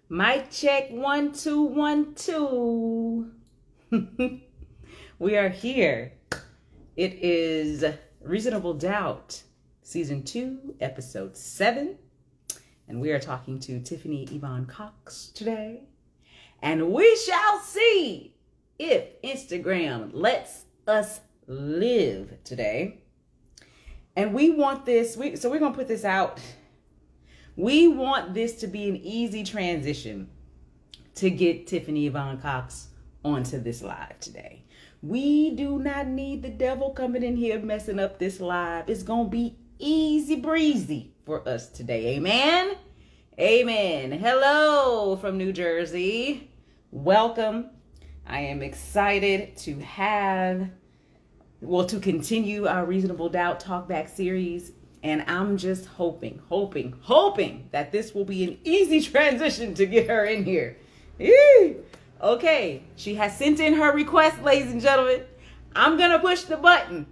Mic check 1 2 1 2. We are here. It is Reasonable Doubt, Season 2, Episode 7. And we are talking to Tiffany Yvonne Cox today. And we shall see if Instagram lets us live today. And we want this, so we're going to put this out. We want this to be an easy transition to get Tiffany Yvonne Cox onto this live today. We do not need the devil coming in here messing up this live. It's going to be easy breezy for us today. Amen? Amen. Hello from New Jersey. Welcome. I am excited to continue our Reasonable Doubt Talkback series. And I'm just hoping that this will be an easy transition to get her in here. Eee. Okay, she has sent in her request, ladies and gentlemen. I'm going to push the button.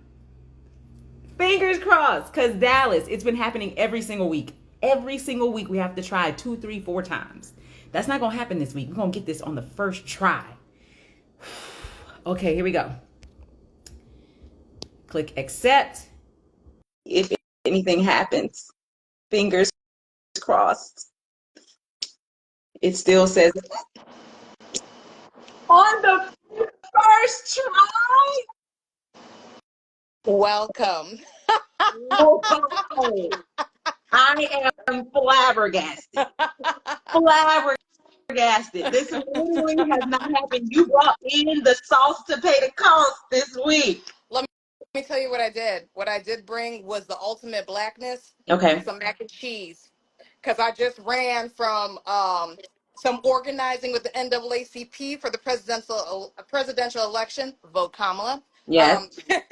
Fingers crossed, because Dallas, it's been happening every single week. Every single week we have to try 2, 3, 4 times. That's not going to happen this week. We're going to get this on the first try. Okay, here we go. Click accept. If anything happens, fingers crossed. It still says on the first try. Welcome. Whoa. I am flabbergasted. This literally has not happened. You brought in the sauce to pay the cost this week. Let me tell you what I did. What I did bring was the ultimate blackness. Okay. Some mac and cheese. Because I just ran from some organizing with the NAACP for the presidential election. Vote Kamala. Yes. And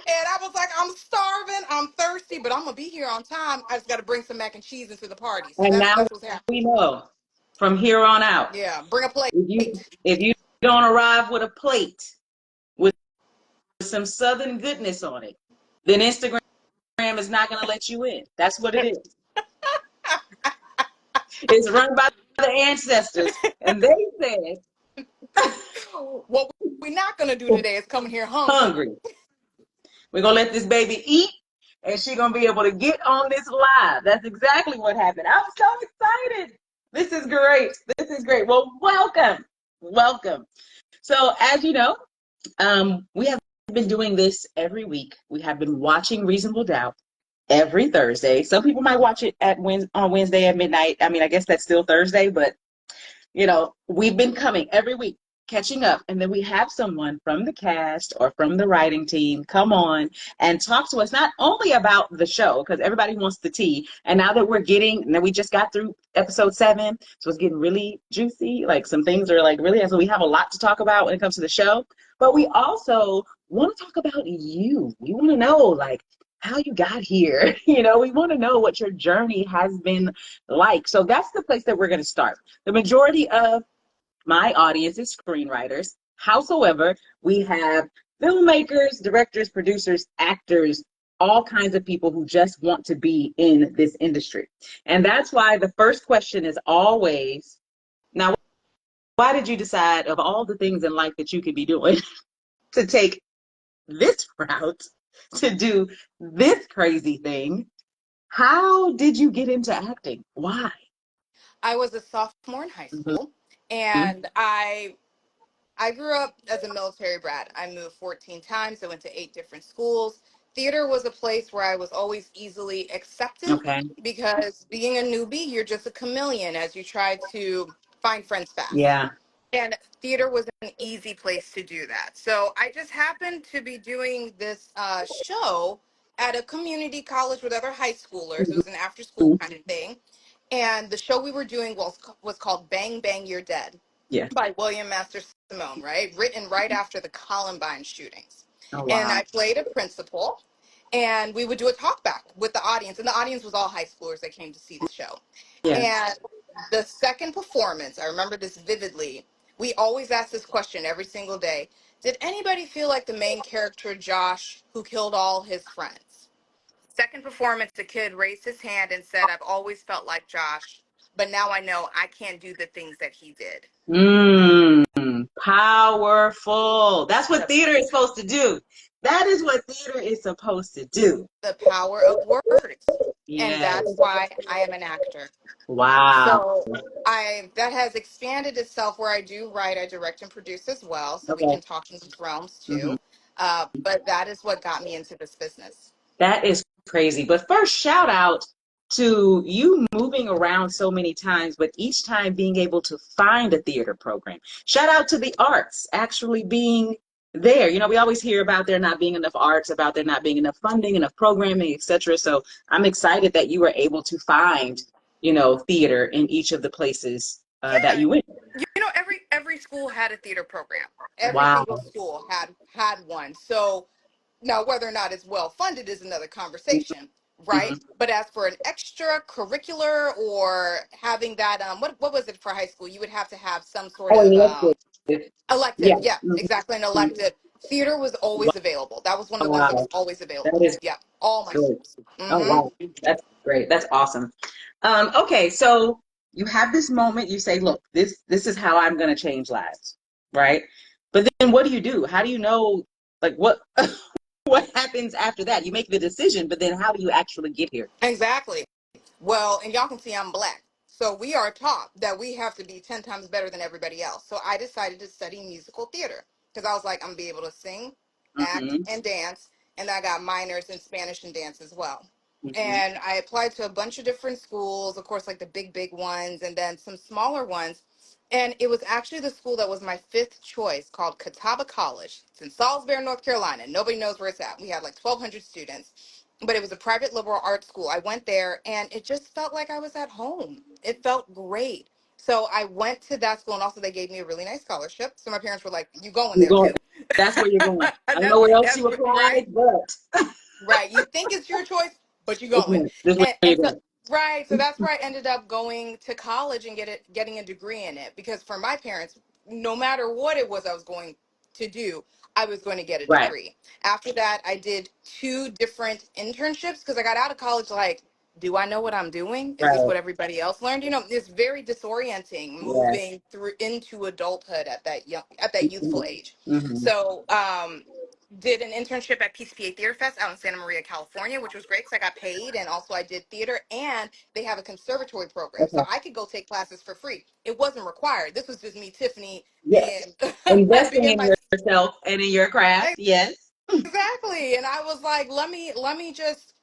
I was like, I'm starving, I'm thirsty, but I'm gonna be here on time. I just got to bring some mac and cheese into the party. So And now that's what's happening. we know from here on out. Yeah, bring a plate. If you don't arrive with a plate with some Southern goodness on it, then Instagram is not going to let you in. That's what it is. It's run by the ancestors, and they said, what we're not going to do today is come here hungry. We're going to let this baby eat, and she's going to be able to get on this live. That's exactly what happened. I'm so excited. This is great. Well, welcome. So as you know, we have been doing this every week. We have been watching Reasonable Doubt every Thursday. Some people might watch it on Wednesday at midnight. I mean, I guess that's still Thursday, but we've been coming every week, catching up, and then we have someone from the cast or from the writing team come on and talk to us not only about the show, because everybody wants the tea, and now that we just got through episode 7, so it's getting really juicy, like some things are like really, so we have a lot to talk about when it comes to the show, but we also want to talk about you. We want to know, like, how you got here. We want to know what your journey has been like. So that's the place that we're going to start. The majority of my audience is screenwriters. Howsoever, we have filmmakers, directors, producers, actors, all kinds of people who just want to be in this industry. And that's why the first question is always, now, why did you decide, of all the things in life that you could be doing, to take this route, to do this crazy thing? How did you get into acting? Why? I was a sophomore in high school, and I grew up as a military brat. I moved 14 times. I went to 8 different schools. Theater was a place where I was always easily accepted Okay. because being a newbie, you're just a chameleon as you try to find friends fast. Yeah. And theater was an easy place to do that. So I just happened to be doing this show at a community college with other high schoolers. It was an after school kind of thing. And the show we were doing was called Bang Bang You're Dead. Yeah. By William Master Simone, right? Written right after the Columbine shootings. Oh, And wow. I played a principal, and we would do a talkback with the audience. And the audience was all high schoolers that came to see the show. Yeah. And the second performance, I remember this vividly. We always ask this question every single day. Did anybody feel like the main character, Josh, who killed all his friends? Second performance, the kid raised his hand and said, I've always felt like Josh. but now I know I can't do the things that he did. Powerful. That's what The, theater is supposed to do. That is what theater is supposed to do. the power of words. And Yes. that's why I am an actor. Wow. So I that has expanded itself where I do write, I direct and produce as well. So we Okay. can talk in these realms Hmm. too. But that is what got me into this business. That is crazy. But first, shout out to you moving around so many times, but each time being able to find a theater program. Shout out to the arts actually being there. You know, we always hear about there not being enough arts, about there not being enough funding, enough programming, etc. So I'm excited that you were able to find, you know, theater in each of the places that Yeah. you went. You know, every school had a theater program. Every Wow. single school had one. So now, whether or not it's well funded is another conversation, right? Mhm. But as for an extracurricular or having that, what was it for high school? You would have to have some sort Oh, of elective. elective. Yeah. Yeah, exactly, an Mhm. elective. Theater was always available. That was one of the ones that was Wow. always That available. is Yeah, all my great. schools. Oh, Hmm. wow. That's great. That's awesome. Okay, so you have this moment, you say, look, this is how I'm going to change lives, right? But then what do you do? How do you know, like, what what happens after that? You make the decision, but then how do you actually get here? Exactly. Well, and y'all can see I'm black. So we are taught that we have to be 10 times better than everybody else. So I decided to study musical theater because I was like, I'm going to be able to sing, act, Hmm. and dance. And I got minors in Spanish and dance as well. Hmm. And I applied to a bunch of different schools, of course, like the big ones, and then some smaller ones. And it was actually the school that was my fifth choice called Catawba College. It's in Salisbury, North Carolina. Nobody knows where it's at. We had like 1,200 students, but it was a private liberal arts school. I went there and it just felt like I was at home. It felt great. So I went to that school, and also they gave me a really nice scholarship. So my parents were like, "You going You're there going, too?" that's where you're going. I don't that's know where else that's you right. applied, but Right. You think it's your choice, but you're it's going. not. This is where And you're so going. right. So that's where I ended up going to college and getting a degree in it. Because for my parents, no matter what it was I was going to do, I was going to get a Right, degree. After that, I did two different internships because I got out of college like, do I know what I'm doing? Is this right. what everybody else learned? You know, it's very disorienting Yes. moving through into adulthood at that youthful age. Hmm. So did an internship at PCPA Theater Fest out in Santa Maria, California, which was great because I got paid, and also I did theater, and they have a conservatory program, so Okay. I could go take classes for free. It wasn't required. This was just me, Tiffany, Yes. being Investing being in my yourself and in your craft. Yes. exactly. And I was like, let me just,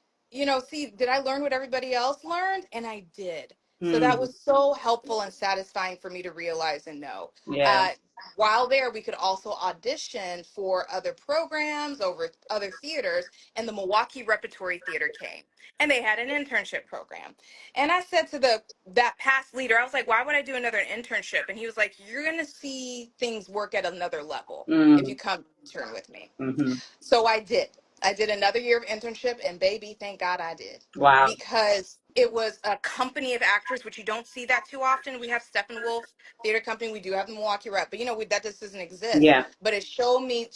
see, did I learn what everybody else learned? And I did. So that Mm. was so helpful and satisfying for me to realize and know. Yeah. Uh, while there, we could also audition for other programs over other theaters, and the Milwaukee Repertory Theater came, and they had an internship program. And I said to that past leader, I was like, why would I do another internship? And he was like, you're gonna see things work at another level if you Mm. come intern with me. Hmm. So I did. I did another year of internship, and baby, thank God I did. Wow. Because it was a company of actors, which you don't see that too often. We have Steppenwolf Theater Company, we do have the Milwaukee Rep, but that just doesn't exist. Yeah. But it showed me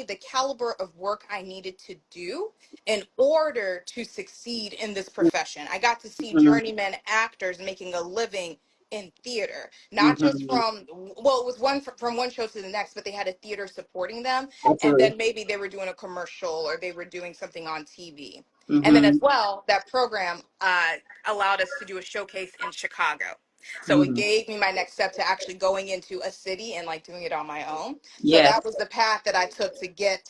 the caliber of work I needed to do in order to succeed in this profession. I got to see Hmm. journeyman actors making a living in theater, not just Hmm. from, well, it was from one show to the next, but they had a theater supporting them, and Absolutely. then maybe they were doing a commercial or they were doing something on TV. And then as Hmm. well, that program allowed us to do a showcase in Chicago. So it Hmm. gave me my next step to actually going into a city and like doing it on my own. So Yes. that was the path that I took to get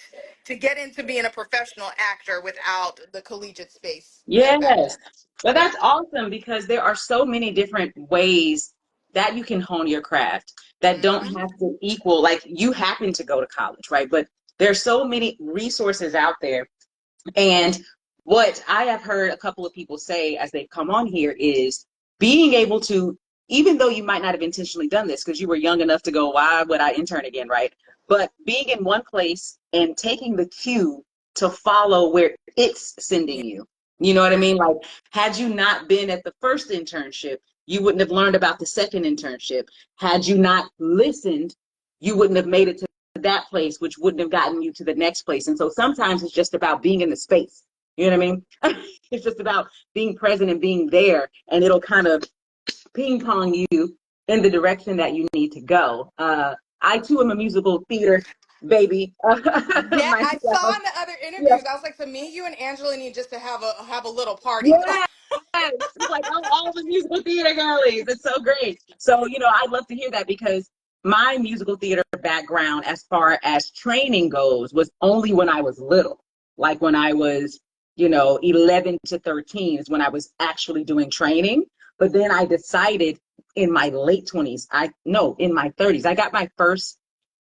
into being a professional actor without the collegiate space back then. Yes. But Yeah. that's awesome because there are so many different ways that you can hone your craft that don't Hmm. have to equal, like you happen to go to college, right? But there's so many resources out there. And what I have heard a couple of people say as they've come on here is being able to, even though you might not have intentionally done this because you were young enough to go, why would I intern again, right? But being in one place and taking the cue to follow where it's sending Yeah. you. You know what I mean? Like, had you not been at the first internship, you wouldn't have learned about the second internship. Had you not listened, you wouldn't have made it to that place, which wouldn't have gotten you to the next place. And so sometimes it's just about being in the space. You know what I mean? It's just about being present and being there, and it'll kind of ping pong you in the direction that you need to go. I too am a musical theater baby Yeah, I saw myself. in the other Yeah. interviews. I was like, so me, you, and Angela need just to have a little party. Yes. It's like, oh, all the musical theater girlies. It's so great. So, I'd love to hear that because my musical theater background, as far as training goes, was only when I was little. Like when I was, 11 to 13 is when I was actually doing training. But then I decided in my late 20s, no, in my 30s, I got my first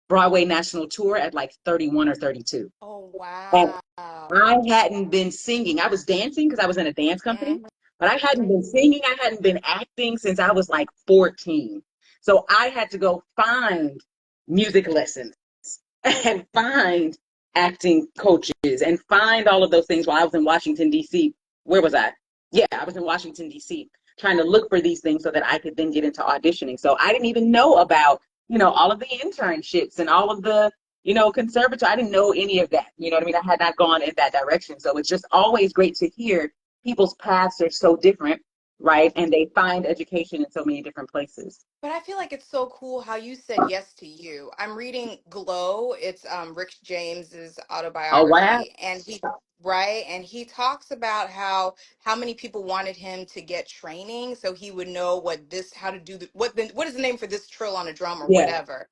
Broadway national tour at like 31 or 32. Oh And wow. I hadn't been singing. I was dancing because I was in a dance company, Mhm. but I hadn't been singing. I hadn't been acting since I was like 14. So I had to go find music lessons and find acting coaches and find all of those things while I was in Washington, D.C. Where was I? Yeah, I was in Washington, D.C., trying to look for these things so that I could then get into auditioning. So I didn't even know about, all of the internships and all of the, conservatory. I didn't know any of that. You know what I mean? I had not gone in that direction. So it's just always great to hear people's paths are so different, right? And they find education in so many different places. But I feel like it's so cool how you said yes to you. I'm reading Glow. It's Rick James's Oh, wow. autobiography, and he right, and he talks about how many people wanted him to get training so he would know what this how to do the what is the name for this trill on a drum or Yeah. whatever.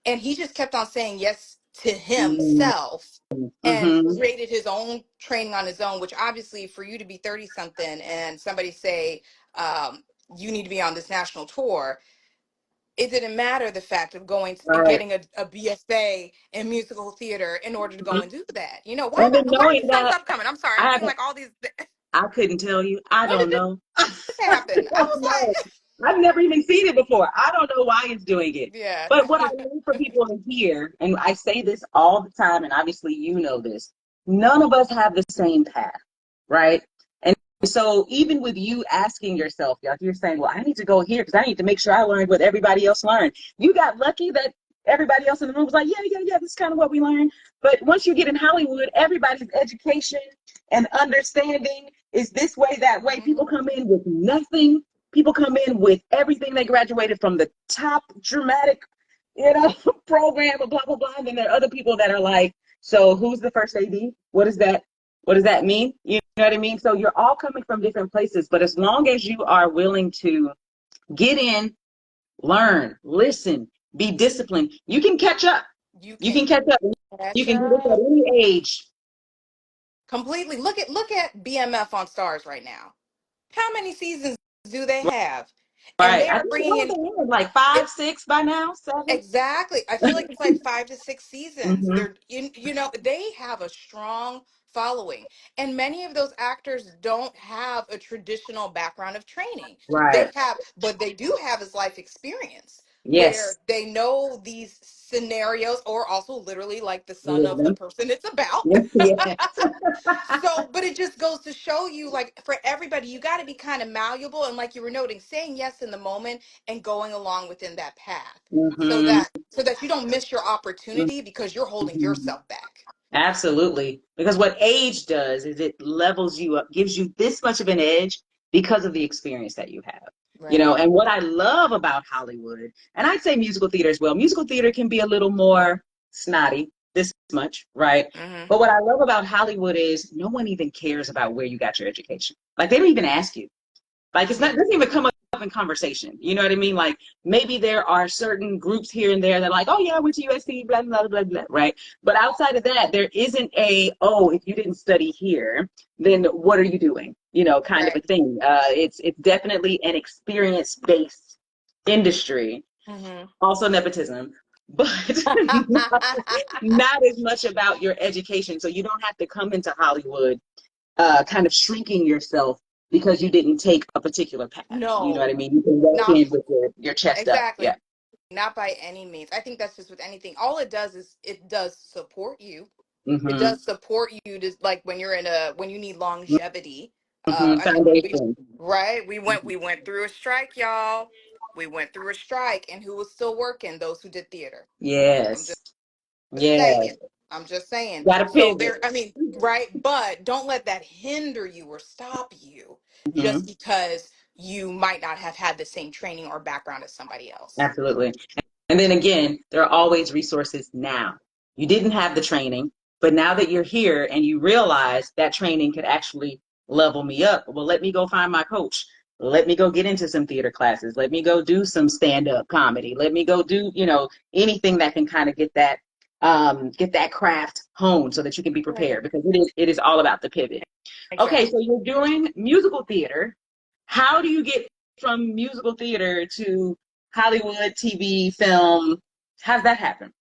And he just kept on saying yes to Mm-hmm. himself and created his own training on his own, which obviously for you to be 30 something and somebody say you need to be on this national tour, it didn't matter the fact of going and Right. getting a BFA in musical theater in order to go and do that. You know, And then why knowing are these thumbs that up coming? I'm sorry. I'm I seeing haven't, like all these. I couldn't tell you. I When did don't know. I this happen? I don't was know. like, I've never even seen it before. I don't know why it's doing it. yeah. But what I need for people to hear, and I say this all the time, and obviously you know this, none of us have the same path, right? And so even with you asking yourself, like you're saying, well, I need to go here because I need to make sure I learned what everybody else learned. You got lucky that everybody else in the room was like, yeah, yeah, yeah, this is kind of what we learned. But once you get in Hollywood, everybody's education and understanding is this way, that way. People Mhm. come in with nothing. People come in with everything they graduated from the top dramatic, program, blah, blah, blah. And then there are other people that are like, so who's the first AD? What is that? What does that mean? You know what I mean? So you're all coming from different places, but as long as you are willing to get in, learn, listen, be disciplined, you can catch up. You You can can catch up. You catch can do this at up any age. completely. Look at BMF on Stars right now. How many seasons do they have? And Right. they I are think bringing in they had like five, six by now, seven. exactly. I feel like it's like 5 to 6 seasons. Mm-hmm. They have a strong following. And many of those actors don't have a traditional background of training. Right. But they do have his life experience where Yes. they know these scenarios or also literally like the son Live of the them. person it's about. Yes. Yeah. So, but it just goes to show you, like, for everybody, you got to be kind of malleable. And like you were noting, saying yes in the moment and going along within that path Mm-hmm. so that you don't miss your opportunity because you're holding Mm-hmm. yourself back. Absolutely. Because what age does is it levels you up, gives you this much of an edge because of the experience that you have. Right. And what I love about Hollywood, and I'd say musical theater as well, musical theater can be a little more snotty, this much, right? Hmm. But what I love about Hollywood is no one even cares about where you got your education. Like they don't even ask you. Like it's not, it doesn't even come up in conversation. You know what I mean? Like maybe there are certain groups here and there that are like, oh yeah, I went to USC, blah, blah, blah, blah, right? But outside of that, there isn't oh, if you didn't study here, then what are you doing? Kind of a Right. thing. It's definitely an experience-based industry, Hmm. also nepotism, but not as much about your education. So you don't have to come into Hollywood kind of shrinking yourself because you didn't take a particular path. You know what I No, mean? You can walk not in with your chest up. exactly. Yeah. Not by any means. I think that's just with anything. All it does is it does support you. It Mm-hmm. does support you to like when you need longevity. Mm-hmm. I mean, Foundation. right? We went through a strike, y'all. We went through a strike, and who was still working? Those who did theater. I'm Yes. just Yes. saying. I'm just saying. Got to So pivot. there, I mean, right? But don't let that hinder you or stop you Mm-hmm. just because you might not have had the same training or background as somebody else. Absolutely. And then again, there are always resources now. You didn't have the training, but now that you're here and you realize that training could actually level me up, well, let me go find my coach. Let me go get into some theater classes. Let me go do some stand-up comedy. Let me go do, anything that can kind of get that craft honed so that you can be Right. prepared, because it is all about the pivot. Okay, Exactly. so you're doing musical theater. How do you get from musical theater to Hollywood, TV, film? How's that happen?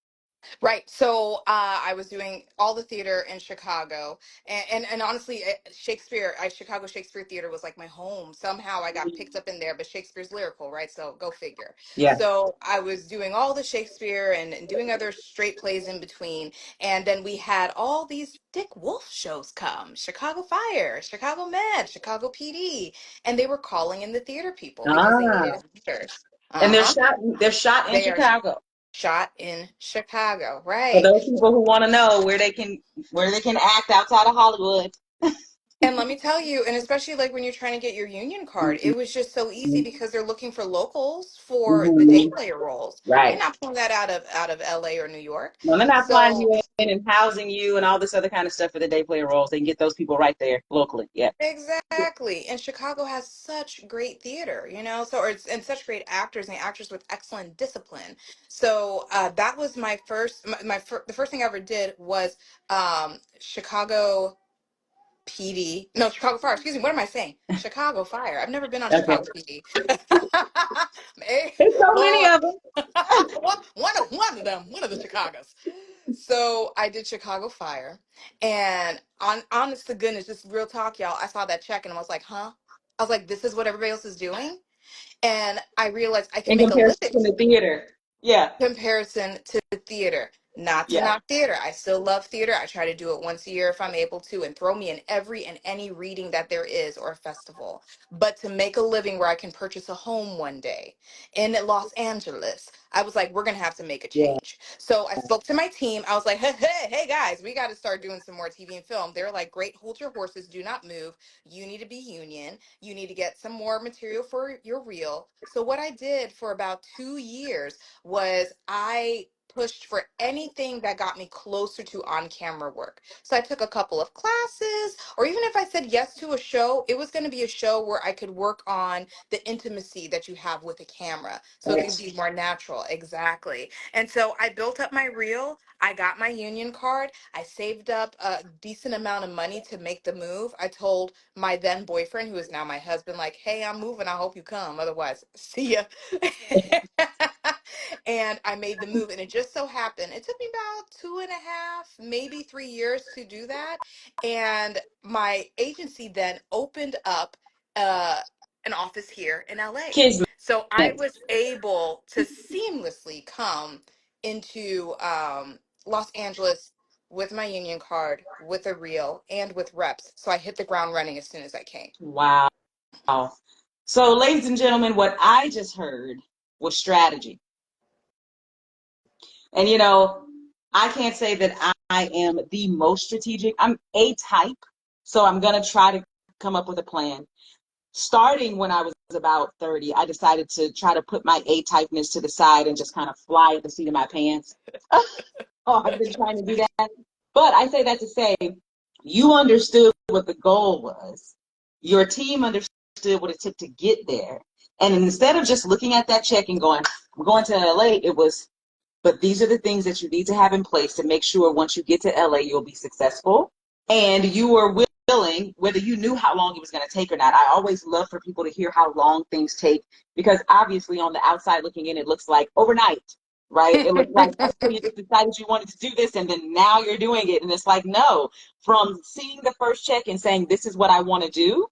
Right. So I was doing all the theater in Chicago, and honestly, Shakespeare, Chicago Shakespeare Theater was like my home. Somehow I got picked up in there, but Shakespeare's lyrical, right? So go figure. Yeah. So I was doing all the Shakespeare and doing other straight plays in between, and then we had all these Dick Wolf shows come: Chicago Fire, Chicago Med, Chicago PD, and they were calling in the theater people because they Ah, needed actors. and Uh they're huh. shot in They are Chicago. shot in Chicago, For right? those people who want to know where they can act outside of Hollywood. And let me tell you, and especially like when you're trying to get your union card, it was just so easy Mhm. because they're looking for locals for the day Mhm. player roles. They're Right. not pulling that out of LA or New York. No, they're not flying So you in and housing you and all this other kind of stuff for the day player roles. They can get those people right there locally. Yeah. exactly. And Chicago has such great theater, so it's and such great actors and actors with excellent discipline. So that was the first thing I ever did was Chicago PD. No, Chicago Fire. Excuse me. What am I saying? Chicago Fire. I've never been on Okay. Chicago PD. Hey, There's so many Lord, of them. one of them, one of the Chicagos. So I did Chicago Fire, and on honest to goodness, just real talk, y'all. I saw that check and I was like, huh? I was like, this is what everybody else is doing, and I realized I can In make a comparison living to theater. Yeah. comparison to theater. Not to Yeah. knock theater. I still love theater. I try to do it once a year if I'm able to, and throw me in every and any reading that there is or a festival. But to make a living where I can purchase a home one day in Los Angeles, I was like, we're gonna have to make a Yeah. change. So I spoke to my team. I was like, hey guys, we got to start doing some more TV and film. They're like, great, hold your horses, do not move. You need to be union. You need to get some more material for your reel. So what I did for about 2 years was I pushed for anything that got me closer to on camera work. So I took a couple of classes, or even if I said yes to a show, it was going to be a show where I could work on the intimacy that you have with a camera. So it could Right. be more natural. Exactly. And so I built up my reel. I got my union card. I saved up a decent amount of money to make the move. I told my then boyfriend, who is now my husband, like, hey, I'm moving. I hope you come. Otherwise, see ya. And I made the move, and it just so happened it took me about 2.5, maybe 3 years to do that. And my agency then opened up uh, an office here in LA, Kismet. so I was able to seamlessly come into Los Angeles with my union card, with a reel, and with reps. So I hit the ground running as soon as I came. Wow. So, ladies and gentlemen, what I just heard was strategy. And I can't say that I am the most strategic. I'm A type, so I'm gonna try to come up with a plan. Starting when I was about 30, I decided to try to put my A typeness to the side and just kind of fly at the seat of my pants. Oh, I've been trying to do that. But I say that to say you understood what the goal was. Your team understood what it took to get there. And instead of just looking at that check and going, I'm going to LA, it was, but these are the things that you need to have in place to make sure once you get to LA, you'll be successful. And you were willing, whether you knew how long it was going to take or not. I always love for people to hear how long things take, because obviously on the outside looking in, it looks like overnight, right? It looks like, oh, you just decided you wanted to do this and then now you're doing it. And it's like, no, from seeing the first check and saying, this is what I want to do,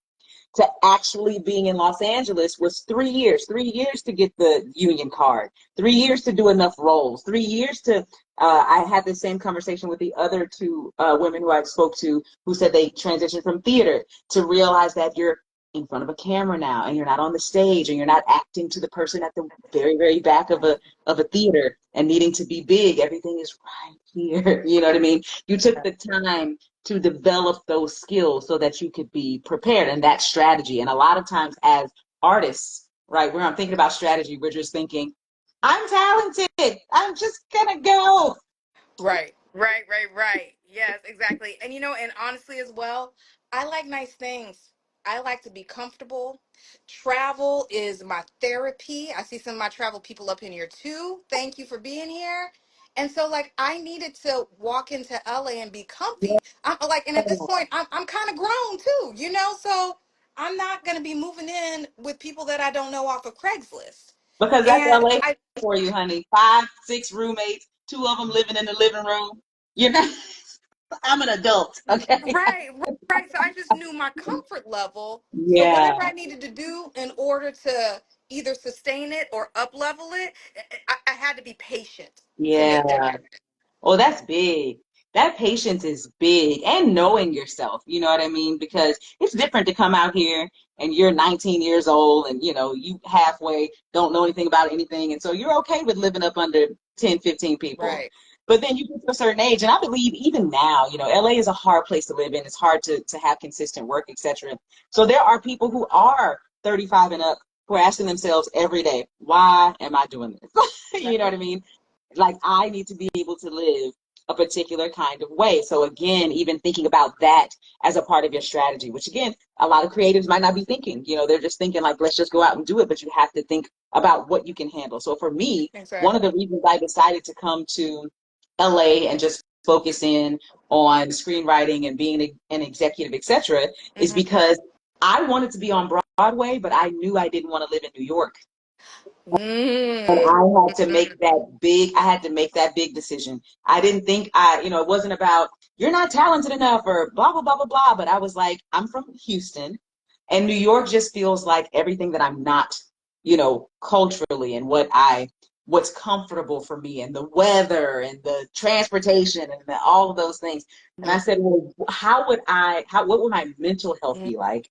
to actually being in Los Angeles was 3 years to get the union card, 3 years to do enough roles, 3 years to, I had the same conversation with the other two women who I spoke to who said they transitioned from theater to realize that you're in front of a camera now and you're not on the stage and you're not acting to the person at the very, very back of a theater and needing to be big. Everything is right here. You know what I mean? You took the time to develop those skills so that you could be prepared, and that strategy. And a lot of times as artists, right? Where I'm thinking about strategy, we're just thinking, I'm talented. I'm just gonna go. Right, right, right, right. Yes, exactly. And and honestly as well, I like nice things. I like to be comfortable. Travel is my therapy. I see some of my travel people up in here too. Thank you for being here. And so like I needed to walk into LA and be comfy. I'm like, and at this point I'm kind of grown too, so I'm not gonna be moving in with people that I don't know off of Craigslist. Because that's And LA I for you, honey. 5, 6 roommates, 2 of them living in the living room. You know, I'm an adult, okay? Right, right. So I just knew my comfort level. So Yeah, whatever I needed to do in order to either sustain it or up level it, I had to be patient to make that yeah. happen. Oh, that's big. That patience is big, and knowing yourself, you know what I mean? Because it's different to come out here and you're 19 years old and you halfway don't know anything about anything. And so you're okay with living up under 10, 15 people. Right. But then you get to a certain age, and I believe even now, LA is a hard place to live in. It's hard to have consistent work, etc. So there are people who are 35 and up who are asking themselves every day, why am I doing this? You know what Right. I mean? Like I need to be able to live a particular kind of way. So again, even thinking about that as a part of your strategy, which again, a lot of creatives might not be thinking, they're just thinking like, let's just go out and do it. But you have to think about what you can handle. So for me, one of Exactly. the reasons I decided to come to LA and just focus in on screenwriting and being an executive, etc., is Hmm. because I wanted to be on Broadway, but I knew I didn't want to live in New York. And Mm. I had to make that big decision. I didn't think it wasn't about you're not talented enough or blah, blah, blah, blah, blah. But I was like, I'm from Houston and New York just feels like everything that I'm not, culturally and what's comfortable for me and the weather and the transportation and all of those things. And I Mhm. said, well, what would my mental health be like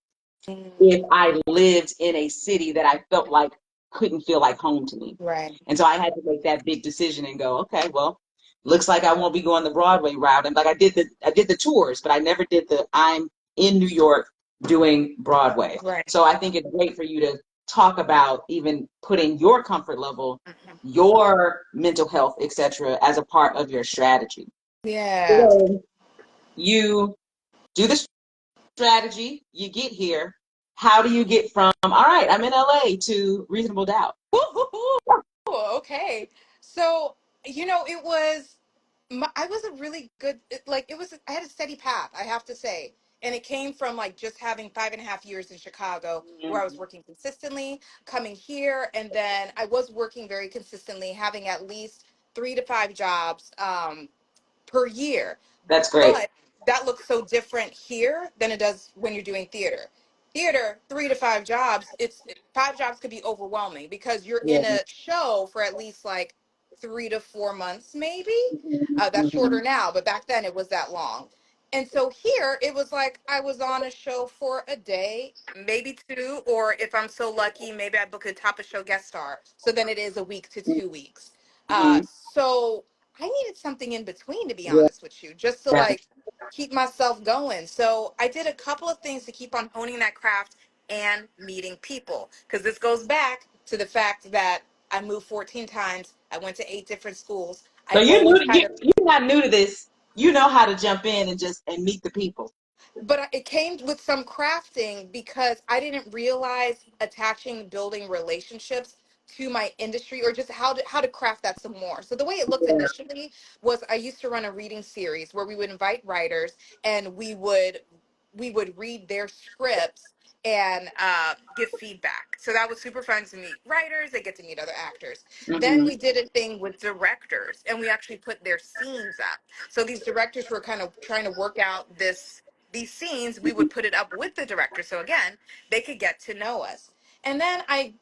Mhm. if I lived in a city that I felt like couldn't feel like home to me. Right. And so I had to make that big decision and go, okay, well, looks like I won't be going the Broadway route. And like I did the tours, but I never did I'm in New York doing Broadway. Right. So I think it's great for you to talk about even putting your comfort level, Mhm. your mental health, etc., as a part of your strategy. Yeah. So you do the strategy, you get here. How do you get from, all right, I'm in LA to reasonable doubt? Woo-hoo-hoo. Okay. So, it was, I was a really good, I had a steady path, I have to say. And it came from like just having 5.5 years in Chicago where I was working consistently, coming here, and then I was working very consistently, having at least 3 to 5 jobs per year. That's great. But that looks so different here than it does when you're doing theater. Theater, 3 to 5 jobs, 5 jobs could be overwhelming because you're Yeah. in a show for at least like 3 to 4 months, maybe. That's Mhm. shorter now, but back then it was that long. And so here it was like I was on a show for a day, maybe two, or if I'm so lucky, maybe I book a top of show guest star. So then it is a week to 2 weeks. Mhm. So I needed something in between, to be Yeah. honest with you, just to like keep myself going. So I did a couple of things to keep on honing that craft and meeting people. Because this goes back to the fact that I moved 14 times. I went to 8 different schools. So I always had a you're not new to this. You know how to jump in and meet the people. but it came with some crafting because I didn't realize attaching building relationships to my industry or just how to craft that some more. So the way it looked Yeah. initially was I used to run a reading series where we would invite writers and we would read their scripts and give feedback. So that was super fun to meet writers. They get to meet other actors. Then Hmm. we did a thing with directors and we actually put their scenes up. So these directors were kind of trying to work out these scenes. We would put it up with the director. So again, they could get to know us. And then I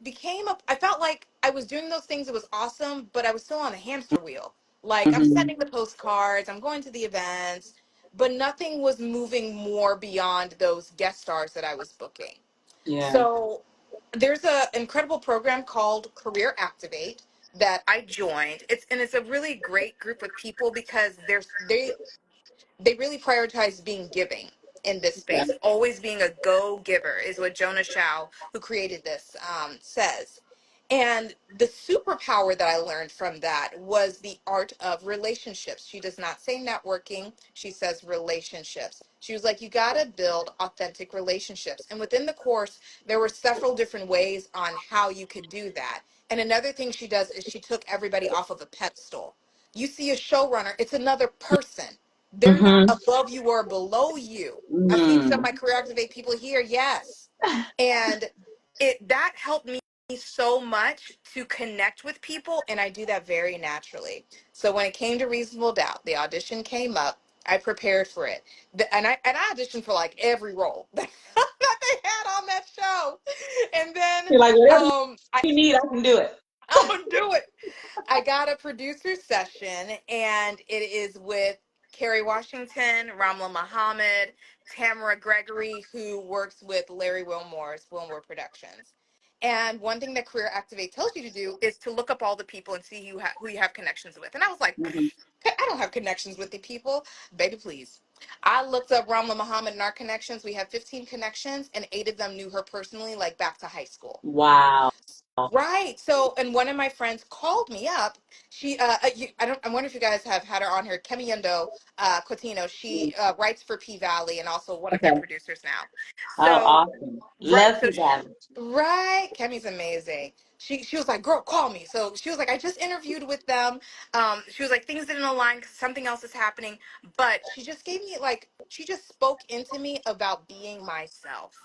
felt like I was doing those things. It was awesome, but I was still on a hamster wheel. Like I'm Hmm. sending the postcards, I'm going to the events, but nothing was moving more beyond those guest stars that I was booking. Yeah. So there's a incredible program called Career Activate that I joined. It's a really great group of people because they really prioritize being giving. in this space, always being a go-giver is what Jonah Shao, who created this, says. And the superpower that I learned from that was the art of relationships. She does not say networking, she says relationships. She was like, you got to build authentic relationships. And within the course, there were several different ways on how you could do that. And another thing she does is she took everybody off of a pedestal. You see a showrunner, it's another person. They're not Mm-hmm. above you or below you. I've seen some of Mm. my Career Activate people here, yes. And that helped me so much to connect with people, and I do that very naturally. So when it came to Reasonable Doubt, the audition came up. I prepared for it, and I auditioned for like every role that they had on that show, and then You're like, whatever I you need, I can do it. I'm gonna do it. I got a producer session, and it is with Kerry Washington, Ramla Muhammad, Tamara Gregory, who works with Larry Wilmore's Wilmore Productions. And one thing that Career Activate tells you to do is to look up all the people and see who you have connections with. And I was like, Mm-hmm. I don't have connections with the people. Baby, please. I looked up Ramla Muhammad and our connections. We have 15 connections, and 8 of them knew her personally, like back to high school. Wow. Right. So, and one of my friends called me up. She, I wonder if you guys have had her on here. Kemi Yundo, Cotino. She writes for P Valley and also one of their Okay. producers now. Oh, So, awesome. right. Love So, that. right. Kemi's amazing. She was like, girl, call me. So she was like, I just interviewed with them. She was like, things didn't align because something else is happening. But she just gave me like, she just spoke into me about being myself.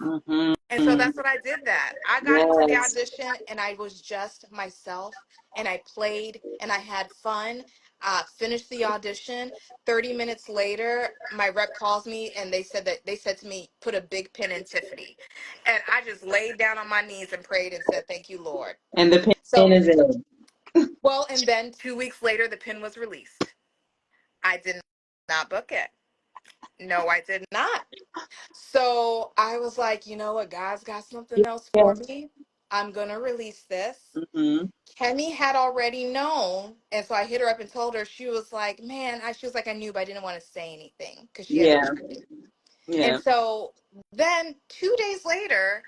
And so Mm-hmm. that's what I did that. I got into the Yes. audition and I was just myself and I played and I had fun. Finished the audition. 30 minutes later, my rep calls me and they said to me, put a big pin in Tiffany. And I just laid down on my knees and prayed and said, thank you, Lord. And the pen So, is in. well, and then 2 weeks later, the pin was released. I did not book it. No, I did not. So I was like, you know what? God's got something else for Yes. me. I'm going to release this. Mm-hmm. Kemi had already known. And so I hit her up and told her, she was like, man, she was like, I knew, but I didn't want to say anything because she had Yeah. already known. And Yeah. so then 2 days later,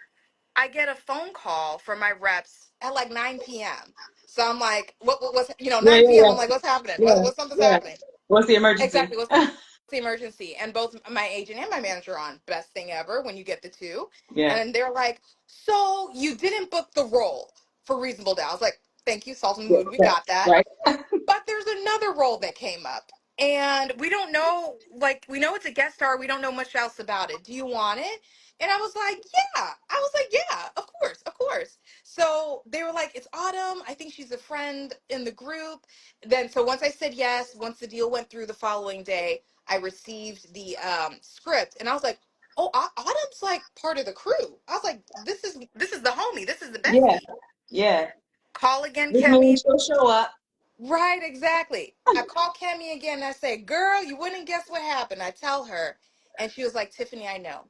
I get a phone call from my reps at like 9 p.m. So I'm like, what's, Yeah. 9 p.m. Yeah. I'm like, what's happening? Yeah. What's something's Yeah. happening? What's the emergency? Exactly. What's the emergency? And both my agent and my manager on best thing ever when you get the two. Yeah. And they're like, so you didn't book the role for Reasonable Doubt. I was like, thank you, Salt and Yeah. Mood. We got that. Right. But there's another role that came up. And we don't know, like, we know it's a guest star. We don't know much else about it. Do you want it? And I was like, yeah. I was like, yeah, of course, of course. So they were like, it's Autumn. I think she's a friend in the group. Then, so once I said yes, once the deal went through the following day, I received the script. And I was like, oh, Autumn's like part of the crew. I was like, this is the homie. This is the Yeah. bestie. Yeah. Call again, Which Kemi. means she'll show up. Right, exactly. I call Kemi again and I say, girl, you wouldn't guess what happened. I tell her. And she was like, Tiffany, I know.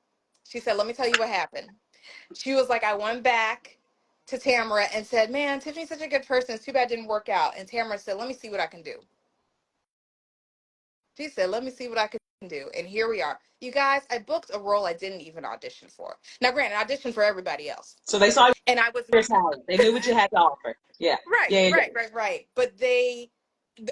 She said, let me tell you what happened. She was like, I went back to Tamara and said, man, Tiffany's such a good person. It's too bad it didn't work out. And Tamara said, let me see what I can do. She said, let me see what I can do. And here we are. You guys, I booked a role I didn't even audition for. Now, granted, I auditioned for everybody else. So they saw And I was your talent. They knew what you had to offer. Yeah. right, Yeah. Yeah. right, right, right. But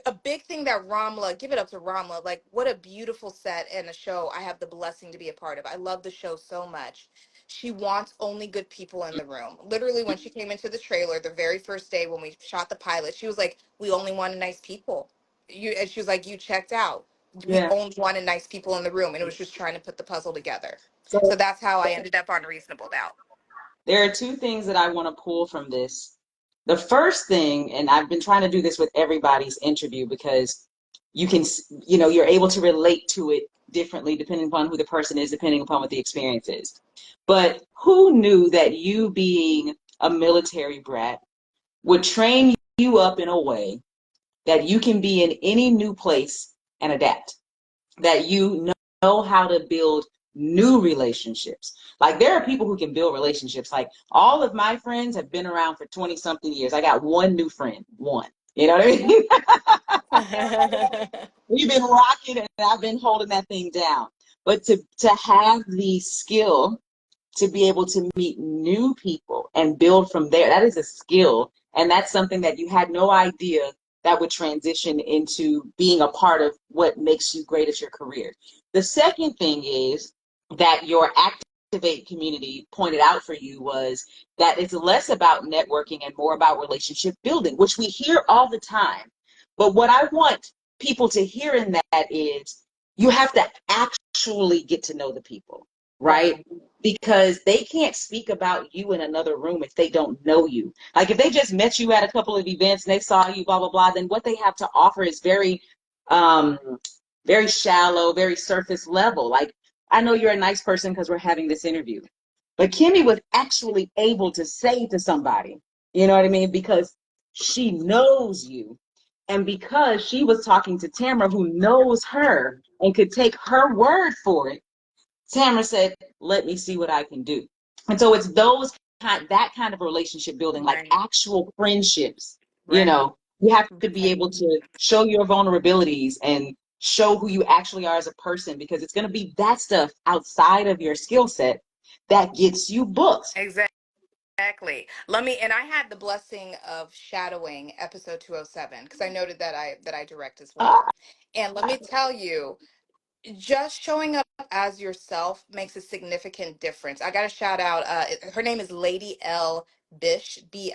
a big thing that Ramla, give it up to Ramla, like what a beautiful set and a show I have the blessing to be a part of. I love the show so much. She wants only good people in the room. Literally, when she came into the trailer, the very first day when we shot the pilot, she was like, we only wanted nice people. And she was like, you checked out. We Yeah. only wanted nice people in the room. And it was just trying to put the puzzle together. So So that's how I ended up on Reasonable Doubt. there are two things that I want to pull from this. The first thing, and I've been trying to do this with everybody's interview because you can, you're able to relate to it differently depending upon who the person is, depending upon what the experience is. But who knew that you being a military brat would train you up in a way that you can be in any new place and adapt? That you know how to build new relationships. Like there are people who can build relationships. Like all of my friends have been around for 20 something years. I got one new friend, one. You know what I mean? we've been rocking and I've been holding that thing down. But to have the skill to be able to meet new people and build from there, that is a skill. And that's something that you had no idea that would transition into being a part of what makes you great at your career. The second thing is that your Activate community pointed out for you was that it's less about networking and more about relationship building, which we hear all the time. But what I want people to hear in that is you have to actually get to know the people, right? Because they can't speak about you in another room if they don't know you. Like if they just met you at a couple of events and they saw you, blah, blah, blah, then what they have to offer is um, very shallow, very surface level. Like, I know you're a nice person because we're having this interview. But Kimmy was actually able to say to somebody, you know what I mean? Because she knows you. And because she was talking to Tamara, who knows her and could take her word for it, Tamara said, let me see what I can do. And so it's that kind of relationship building, like Right. actual friendships. You Right. know, you have to be able to show your vulnerabilities and show who you actually are as a person, because it's going to be that stuff outside of your skill set that gets you booked. Exactly. And I had the blessing of shadowing episode 207 because I noted that I direct as well. Ah, And let me tell you, just showing up as yourself makes a significant difference. I got to shout out, her name is Lady L Bish, Bish,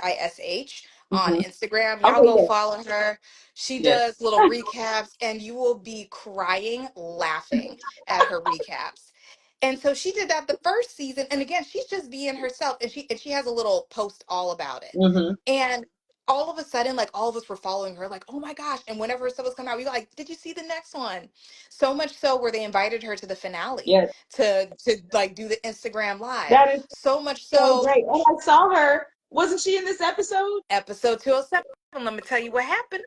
on mm-hmm. Instagram. Y'all Okay, go yes, follow her. She yes. does little recaps, and you will be crying, laughing at her recaps. And so she did that the first season, and again, she's just being herself, and she has a little post all about it. Mm-hmm. And all of a sudden, like all of us were following her, like, oh my gosh. And whenever stuff was coming out, we were like, did you see the next one? So much so where they invited her to the finale Yes, to like do the Instagram live. that is So much so so, great. And I saw her. Wasn't she in this episode? episode 207, let me tell you what happened.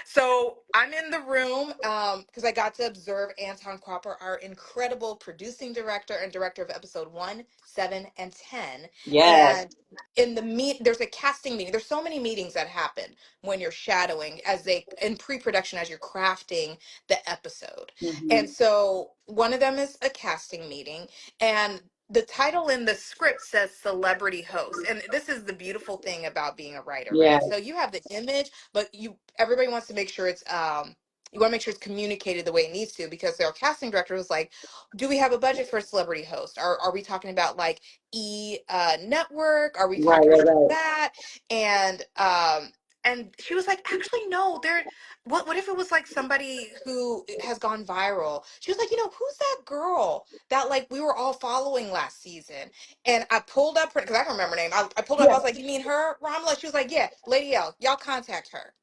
So I'm in the room because I got to observe Anton Cropper, our incredible producing director and director of episode 1, 7, and 10. Yes. And there's a casting meeting. There's so many meetings that happen when you're shadowing in pre-production as you're crafting the episode. Mm-hmm. And so one of them is a casting meeting, and the title in the script says celebrity host. And this is the beautiful thing about being a writer, Yeah. right? So you have the image, but everybody wants to make sure it's you want to make sure it's communicated the way it needs to, because their casting director was like, do we have a budget for a celebrity host? Are we talking about like network? Are we Right, talking right, about right. that? And she was like, actually no, what if it was like somebody who has gone viral? She was like, who's that girl that like we were all following last season? And I pulled up her, because I don't remember her name. I pulled up, I Yeah, was like, you mean her, Ramla? She was like, yeah, Lady L, y'all contact her.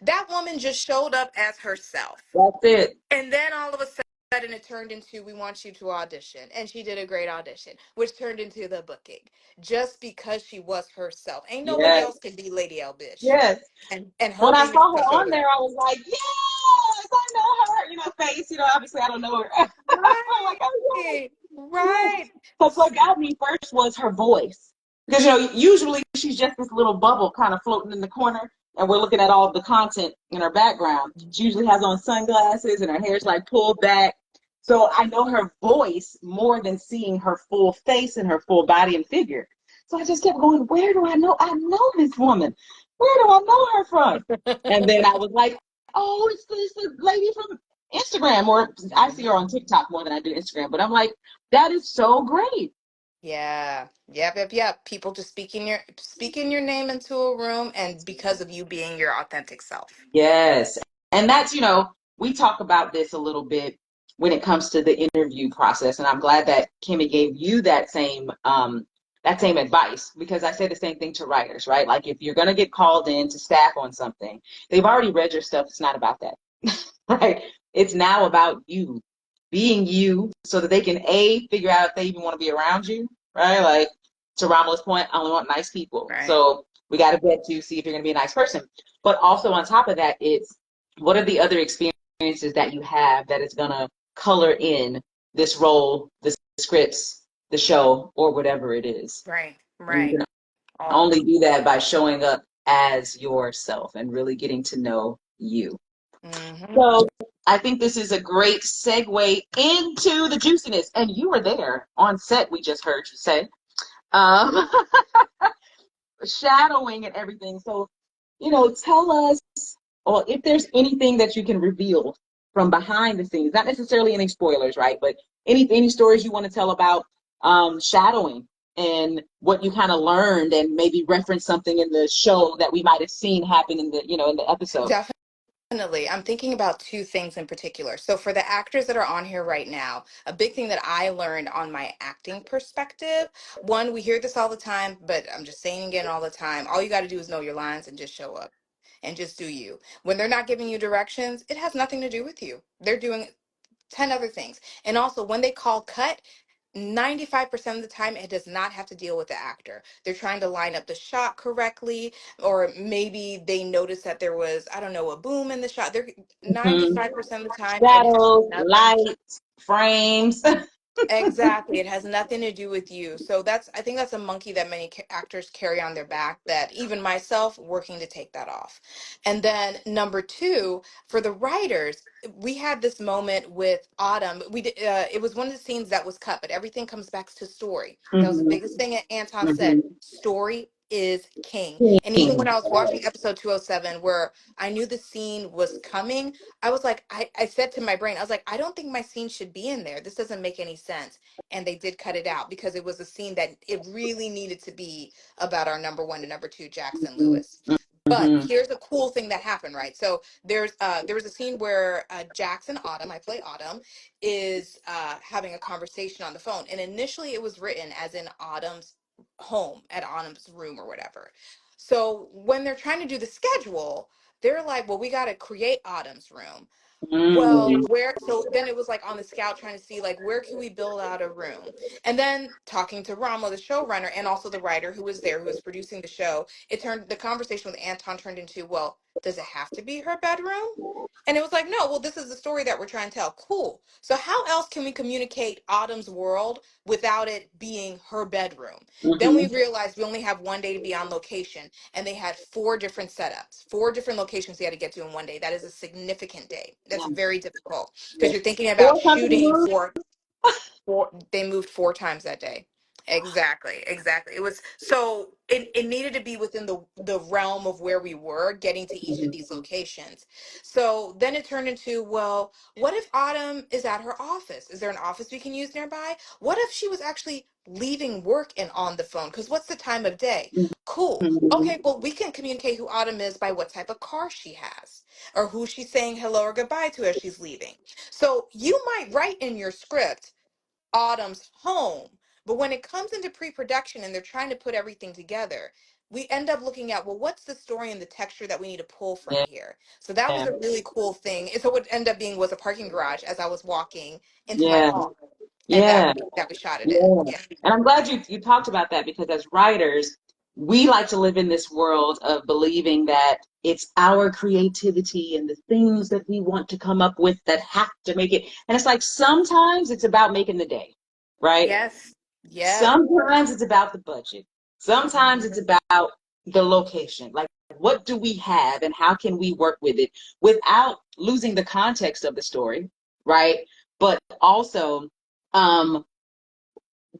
That woman just showed up as herself. that's it. And then all of a sudden it turned into, we want you to audition. And she did a great audition, which turned into the booking. Just because she was herself. Ain't nobody Yes, else can be Lady L Bish. yes. And her When I being saw her just showed on up. there, I was like, yes, I know her. Face. Obviously I don't know her. I'm like, oh Right. yes, Right. because what got me first was her voice. Because usually she's just this little bubble kind of floating in the corner, and we're looking at all of the content in her background. She usually has on sunglasses, and her hair's like pulled back. So I know her voice more than seeing her full face and her full body and figure. So I just kept going, where do I know? I know this woman. Where do I know her from? And then I was like, oh, it's the lady from Instagram, or I see her on TikTok more than I do Instagram. But I'm like, that is so great. Yeah. Yep. People just speaking your name into a room, and because of you being your authentic self. Yes. And that's, we talk about this a little bit when it comes to the interview process. And I'm glad that Kimmy gave you that same advice, because I say the same thing to writers, right? Like if you're going to get called in to staff on something, they've already read your stuff. It's not about that, right? It's now about you being you, so that they can figure out if they even want to be around you, right? Like to Ramala's point, I only want nice people. Right. So we got to vet you, see if you're going to be a nice person. But also on top of that, it's what are the other experiences that you have that is going to color in this role, the scripts, the show, or whatever it is. Right. And you Right. can All only do that by showing up as yourself and really getting to know you. Mm-hmm. So I think this is a great segue into the juiciness. And you were there on set, we just heard you say. Um, Shadowing and everything. So, tell us, or if there's anything that you can reveal from behind the scenes, not necessarily any spoilers, right? But any stories you want to tell about shadowing and what you kind of learned, and maybe reference something in the show that we might have seen happen in the episode. Definitely. I'm thinking about two things in particular. So, for the actors that are on here right now, a big thing that I learned on my acting perspective, one, we hear this all the time, but I'm just saying again all the time. All you got to do is know your lines and just show up and just do you. When they're not giving you directions, it has nothing to do with you. They're doing 10 other things. And also, when they call cut, 95% of the time, it does not have to deal with the actor. They're trying to line up the shot correctly, or maybe they noticed that there was, I don't know, a boom in the shot. They're Mhm. 95% of the time, it has Shadows, nothing. lights, frames. Exactly. It has nothing to do with you. So I think that's a monkey that many actors carry on their back, that even myself working to take that off. And then number two, for the writers, we had this moment with Autumn. It was one of the scenes that was cut, but everything comes back to story. That was the Hmm. biggest thing that Anton said. Hmm. Story is king. And even when I was watching episode 207, where I knew the scene was coming, I was like, I said to my brain, I was like, I don't think my scene should be in there. This doesn't make any sense. And they did cut it out because it was a scene that it really needed to be about our number one and number two, Jackson Lewis. But Hmm. here's a cool thing that happened, right? So there was a scene where Jackson Autumn, I play Autumn, is having a conversation on the phone. And initially it was written as in Autumn's home, at Autumn's room or whatever. So when they're trying to do the schedule, they're like, well, we got to create Autumn's room. Well, Hmm. so then it was like on the scout trying to see like where can we build out a room? And then talking to Rama, the showrunner, and also the writer who was there, who was producing the show, the conversation with Anton turned into, well, does it have to be her bedroom? And it was like, no, well, this is the story that we're trying to tell. Cool. So how else can we communicate Autumn's world without it being her bedroom? Then we Hmm. realized we only have one day to be on location, and they had four different setups, four different locations they had to get to in one day. That is a significant day. That's Yeah. very difficult because Yeah. you're thinking about Four company shooting moves. for they moved four times that day. Exactly. It was so it needed to be within the realm of where we were getting to each of these locations. So then it turned into, well, what if Autumn is at her office? Is there an office we can use nearby? What if she was actually leaving work and on the phone? Because what's the time of day? Cool. Hmm. Okay, well, we can communicate who Autumn is by what type of car she has, or who she's saying hello or goodbye to as she's leaving. So you might write in your script Autumn's home. But when it comes into pre-production and they're trying to put everything together, we end up looking at, well, what's the story and the texture that we need to pull from Yeah. here? So that was a really cool thing. And so what ended up being was a parking garage as I was walking into my Yeah. car. And Yeah. that we shot it in. Yeah. Yeah. And I'm glad you talked about that, because as writers, we like to live in this world of believing that it's our creativity and the things that we want to come up with that have to make it. And it's like sometimes it's about making the day, right? Yes. Yes. Sometimes it's about the budget. Sometimes it's about the location. Like, what do we have and how can we work with it without losing the context of the story, right? But also, um,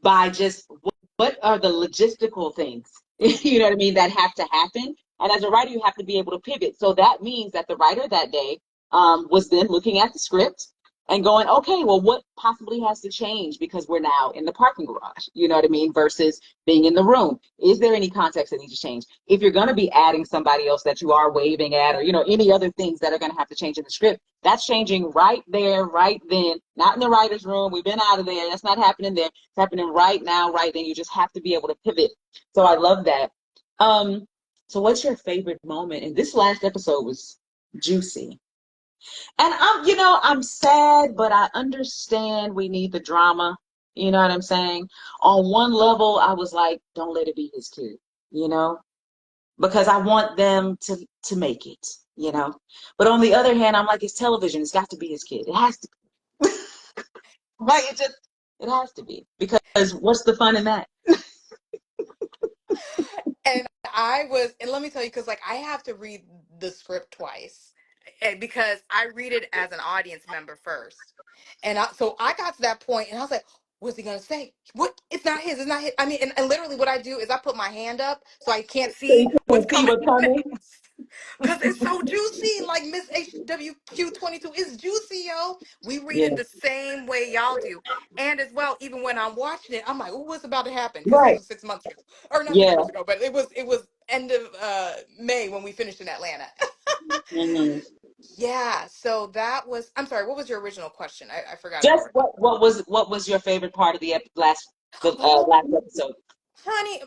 by just what are the logistical things, you know what I mean, that have to happen. And as a writer, you have to be able to pivot. So that means that the writer that day was then looking at the script and going, okay, well, what possibly has to change because we're now in the parking garage, you know what I mean, versus being in the room. Is there any context that needs to change? If you're going to be adding somebody else that you are waving at, or, any other things that are going to have to change in the script, that's changing right there, right then, not in the writer's room. We've been out of there. That's not happening there. It's happening right now, right then. You just have to be able to pivot. So I love that. Um, so what's your favorite moment? And this last episode was juicy. And I'm sad, but I understand we need the drama. You know what I'm saying? On one level, I was like, don't let it be his kid, you know, because I want them to make it. But on the other hand, I'm like, it's television. It's got to be his kid. It has to be. Right? It has to be. Because what's the fun in that? And let me tell you, because like I have to read the script twice. because I read it as an audience member first. And so I got to that point and I was like, what's he going to say? What? It's not his. It's not his. I mean, and literally what I do is I put my hand up so I can't So you see what's can see coming what's coming. next. Because it's so juicy. Like Miss HWQ22 is juicy, yo. We read Yeah. it the same way y'all do. And as well, even when I'm watching it, I'm like, oh, what's about to happen? Because this Right. was 6 months ago. Or not six Yeah. months ago, but it was end of May when we finished in Atlanta. Hmm. Yeah, so that was, I'm sorry, what was your original question? I forgot it Just already. what was your favorite part of the Oh, last episode? honey,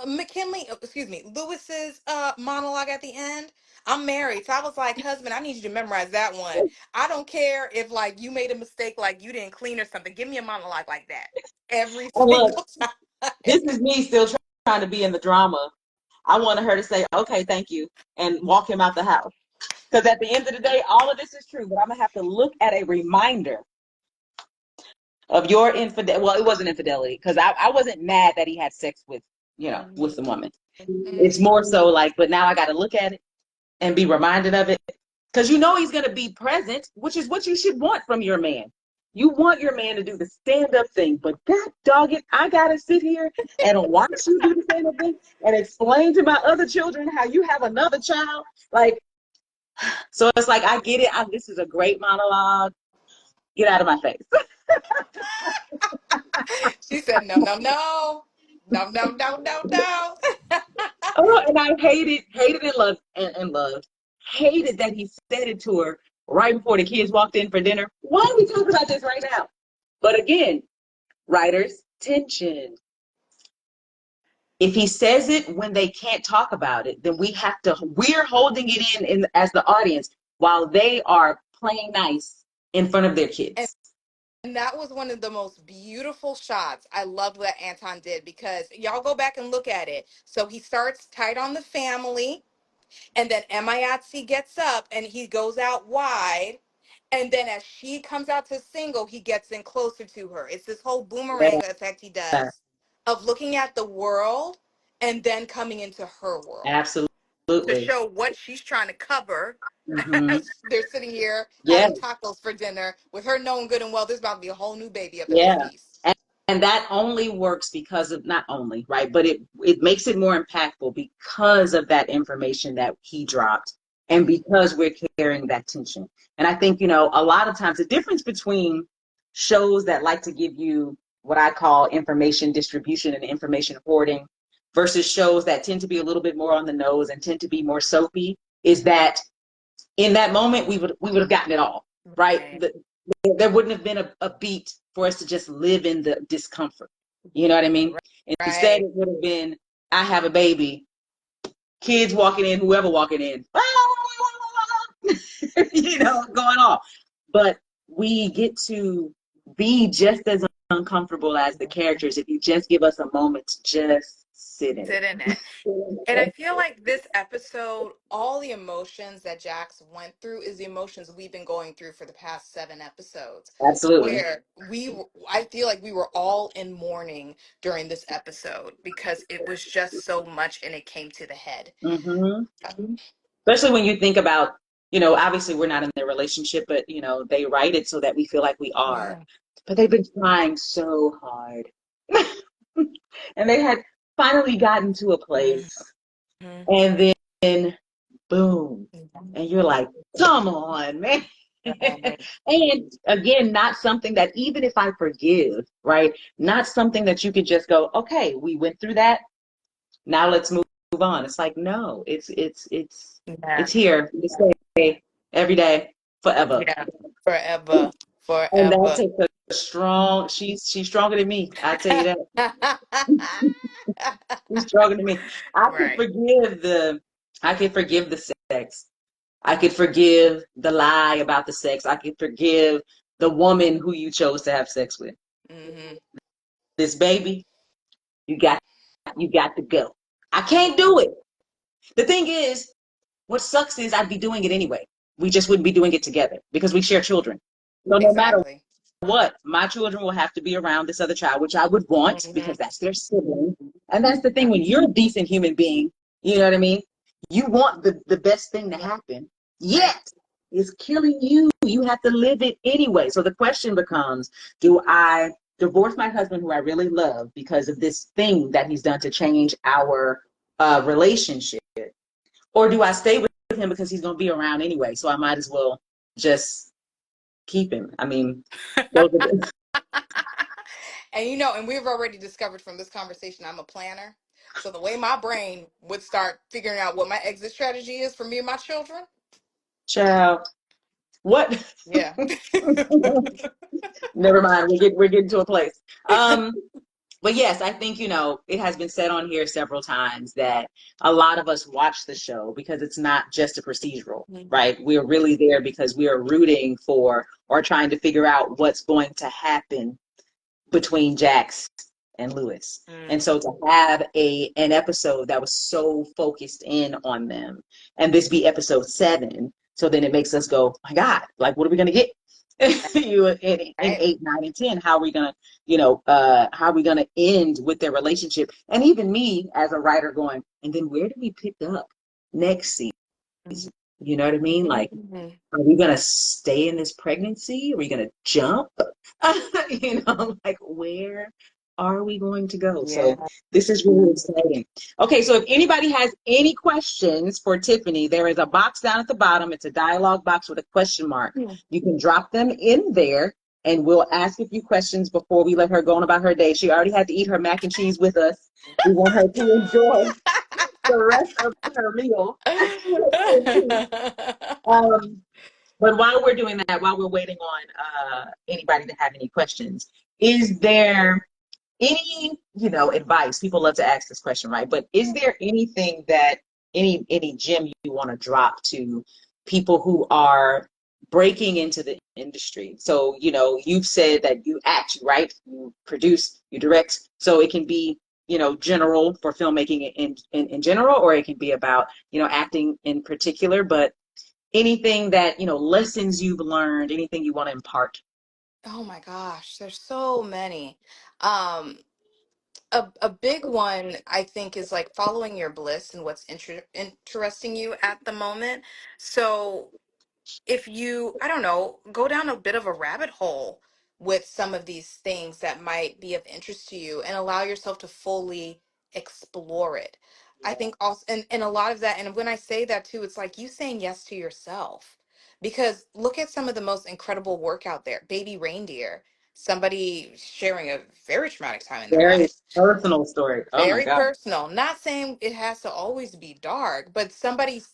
McKinley, excuse me, Lewis's monologue at the end. I'm married, so I was like, husband, I need you to memorize that one. I don't care if like you made a mistake, like you didn't clean or something. Give me a monologue like that every And look, single time. this is me still trying to be in the drama. I wanted her to say, "Okay, thank you," and walk him out the house. Because at the end of the day, all of this is true, but I'm gonna have to look at a reminder of your infidelity. Well, it wasn't infidelity because I wasn't mad that he had sex with the woman. It's more so like, but now I got to look at it and be reminded of it because he's going to be present, which is what you should want from your man. You want your man to do the stand-up thing, but God dog it, I got to sit here and watch you do the stand-up thing and explain to my other children how you have another child. Like, so it's like, I get it. This is a great monologue. Get out of my face. She said, no, no, no, no, no, no, no, no. Oh, and I hated and loved. Hated that he said it to her right before the kids walked in for dinner. Why are we talking about this right now? But again, writers, tension. If he says it when they can't talk about it, then we're holding it in as the audience while they are playing nice in front of their And kids. And that was one of the most beautiful shots. I loved what Anton did because y'all go back and look at it. So he starts tight on the family, and then Emayatsi gets up and he goes out wide. And then as she comes out to single, he gets in closer to her. It's this whole boomerang effect he Yeah, does of looking at the world and then coming into her world to absolutely. show what she's trying to cover Hmm. as they're sitting here Yeah. having tacos for dinner with her knowing good and well there's about to be a whole new baby up in this Yeah. piece. And that only works because of not only, right, but it makes it more impactful because of that information that he dropped and because we're carrying that tension. And I think, a lot of times the difference between shows that like to give you what I call information distribution and information hoarding versus shows that tend to be a little bit more on the nose and tend to be more soapy is that in that moment we would have gotten it all, right? Right. There wouldn't have been a beat for us to just live in the discomfort. You know what I mean? Instead, Right. it would have been, I have a baby, kids walking in, whoever walking in, going off. But we get to be just as uncomfortable as the characters if you just give us a moment to just sit in Sit in it. And I feel like this episode, all the emotions that Jax went through is the emotions we've been going through for the past 7 episodes. Absolutely. Where I feel like we were all in mourning during this episode because it was just so much and it came to the head. Hmm. Especially when you think about, obviously we're not in their relationship, but they write it so that we feel like we are. Yeah. But they've been trying so hard. And they had finally gotten to a place, Mhm. and then boom. And you're like, come on, man. Right. And again, not something that even if I forgive, right? Not something that you could just go, okay, we went through that. Now let's move on. It's like, no, Yeah. it's here to stay every day, forever. Yeah. Forever. And that Forever. takes a strong, she's stronger than me. I tell you that. She's stronger than me. Right. I could forgive the sex. I could forgive the lie about the sex. I could forgive the woman who you chose to have sex with. Hmm. This baby, you got you got to go. I can't Hmm. do it. The thing is, what sucks is I'd be doing it anyway. We just wouldn't be doing it together because we share children. So no matter Exactly. what, my children will have to be around this other child, which I would want Hmm. because that's their sibling. And that's the thing when you're a decent human being, you know what I mean? You want the best thing to happen. Right. Yet. is killing you. You have to live it anyway. So the question becomes, do I divorce my husband, who I really love, because of this thing that he's done to change our relationship? Or do I stay with him because he's going to be around anyway? So I might as well just keep him. I mean, those are the, And you know, and we've already discovered from this conversation, I'm a planner. So the way my brain would start figuring out what my exit strategy is for me and my children. child. What? Yeah. Never mind. We're getting to a place. But yes, I think, it has been said on here several times that a lot of us watch the show because it's not just a procedural, Mhm. right? We're really there because we are rooting for or trying to figure out what's going to happen between Jax and Lewis. And Mm. so to have an episode that was so focused in on them, and this be episode 7, so then it makes us go, my God, like what are we gonna get? You in Right. 8, 9, and 10, how are we gonna, how are we gonna end with their relationship? And even me as a writer going, and then where do we pick up next season? You know what I mean? Like, Mhm. are we gonna stay in this pregnancy? Are we gonna jump? Like where are we going to go? Yeah. So this is really exciting. Okay, so if anybody has any questions for Tiffany, there is a box down at the bottom. It's a dialogue box with a question mark. Mm. You can drop them in there and we'll ask a few questions before we let her go on about her day. She already had to eat her mac and cheese with us. We want her to enjoy the rest of her meal in peace. Um, but while we're doing that, while we're waiting on anybody to have any questions, is there any, advice? People love to ask this question, right? But is there anything that any gem you want to drop to people who are breaking into the industry? So, you've said that you act, you write, you produce, you direct. So it can be, general for filmmaking in general, or it can be about, acting in particular. But anything that, lessons you've learned, anything you want to impart? Oh my gosh, there's so many. Um, a big one I think is like following your bliss and what's interesting you at the moment. So if you, I don't know, go down a bit of a rabbit hole with some of these things that might be of interest to you and allow yourself to fully explore it. I think also, and a lot of that, and when I say that too, it's like you saying yes to yourself. Because look at some of the most incredible work out there. Baby reindeer, somebody sharing a very traumatic time in their Very life, personal story. Oh my very God. personal. Not saying it has to always be dark, but somebody's